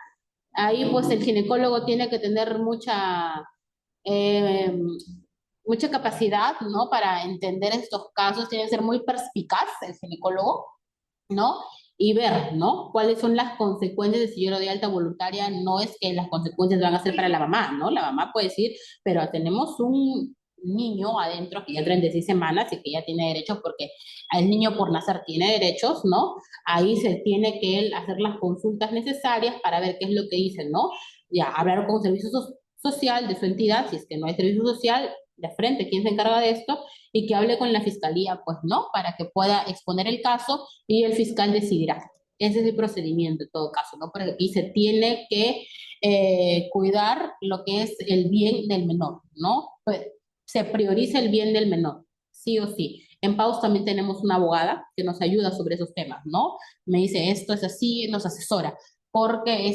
ahí pues el ginecólogo tiene que tener eh, mucha capacidad, ¿no? Para entender estos casos, tiene que ser muy perspicaz el ginecólogo, ¿no? Y ver, ¿no? Cuáles son las consecuencias de si yo lo doy alta voluntaria. No es que las consecuencias van a ser para la mamá, ¿no? La mamá puede decir, pero tenemos un niño adentro que ya 36 semanas y que ya tiene derechos porque el niño por nacer tiene derechos, ¿no? Ahí se tiene que él hacer las consultas necesarias para ver qué es lo que dicen, ¿no? Ya, hablar con servicio social de su entidad, si es que no hay servicio social, de frente, quién se encarga de esto, y que hable con la fiscalía, pues no, para que pueda exponer el caso y el fiscal decidirá. Ese es el procedimiento en todo caso, ¿no? Porque aquí se tiene que cuidar lo que es el bien del menor, ¿no? Pues, se prioriza el bien del menor, sí o sí. En PAUS también tenemos una abogada que nos ayuda sobre esos temas, ¿no? Me dice, esto es así, nos asesora, porque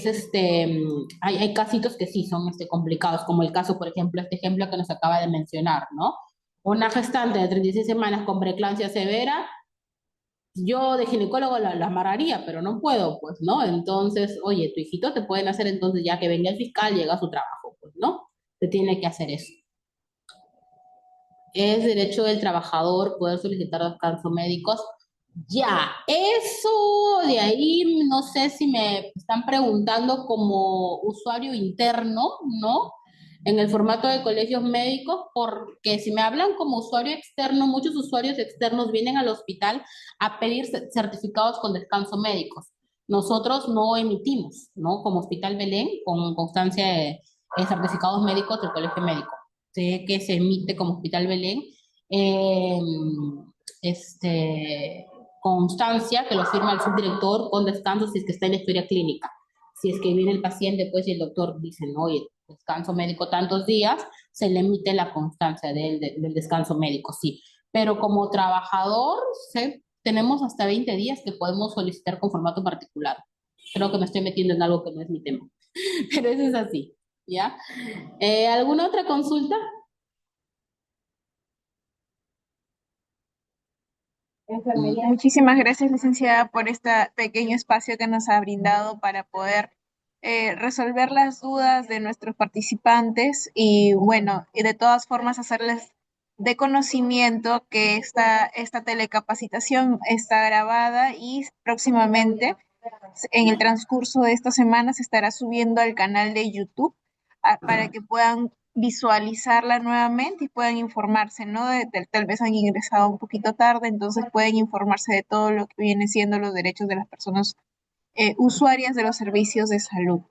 hay casitos que sí son complicados, como el caso, por ejemplo, este ejemplo que nos acaba de mencionar, ¿no? Una gestante de 36 semanas con preeclampsia severa, yo de ginecólogo la amarraría, pero no puedo, pues, ¿no? Entonces, oye, tu hijito te pueden hacer entonces ya que venga el fiscal, llega a su trabajo, pues, ¿no? Se tiene que hacer eso. Es derecho del trabajador poder solicitar descanso médicos. Ya, eso de ahí, no sé si me están preguntando como usuario interno, ¿no? En el formato de colegios médicos, porque si me hablan como usuario externo, muchos usuarios externos vienen al hospital a pedir certificados con descanso médicos. Nosotros no emitimos, ¿no? Como Hospital Belén, con constancia de certificados médicos del colegio médico. Sé que se emite como Hospital Belén, eh, este, constancia que lo firma el subdirector con descanso si es que está en la historia clínica. Si es que viene el paciente, pues, y el doctor dice, no, oye, descanso médico tantos días, se le emite la constancia del descanso médico, sí. Pero como trabajador, ¿sí? Tenemos hasta 20 días que podemos solicitar con formato particular. Creo que me estoy metiendo en algo que no es mi tema, pero eso es así, ¿ya? ¿Alguna otra consulta? Muchísimas gracias, licenciada, por este pequeño espacio que nos ha brindado para poder resolver las dudas de nuestros participantes y bueno, y de todas formas hacerles de conocimiento que esta telecapacitación está grabada y próximamente, en el transcurso de esta semana, se estará subiendo al canal de YouTube para que puedan visualizarla nuevamente y puedan informarse, ¿no? Tal vez han ingresado un poquito tarde, entonces pueden informarse de todo lo que viene siendo los derechos de las personas usuarias de los servicios de salud.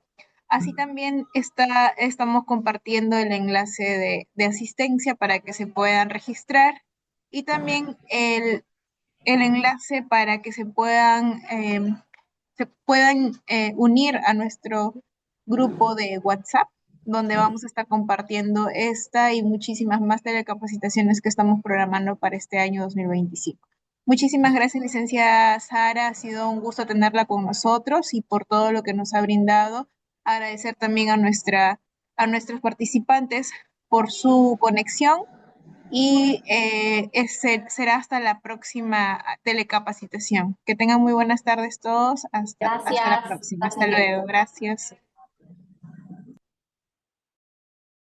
Así también estamos compartiendo el enlace de asistencia para que se puedan registrar y también el enlace para que se puedan unir a nuestro grupo de WhatsApp, donde vamos a estar compartiendo esta y muchísimas más telecapacitaciones que estamos programando para este año 2025. Muchísimas gracias, licenciada Sara. Ha sido un gusto tenerla con nosotros y por todo lo que nos ha brindado. Agradecer también a nuestros participantes por su conexión y será hasta la próxima telecapacitación. Que tengan muy buenas tardes todos. Hasta la Gracias, próxima. Hasta gracias. luego. Gracias.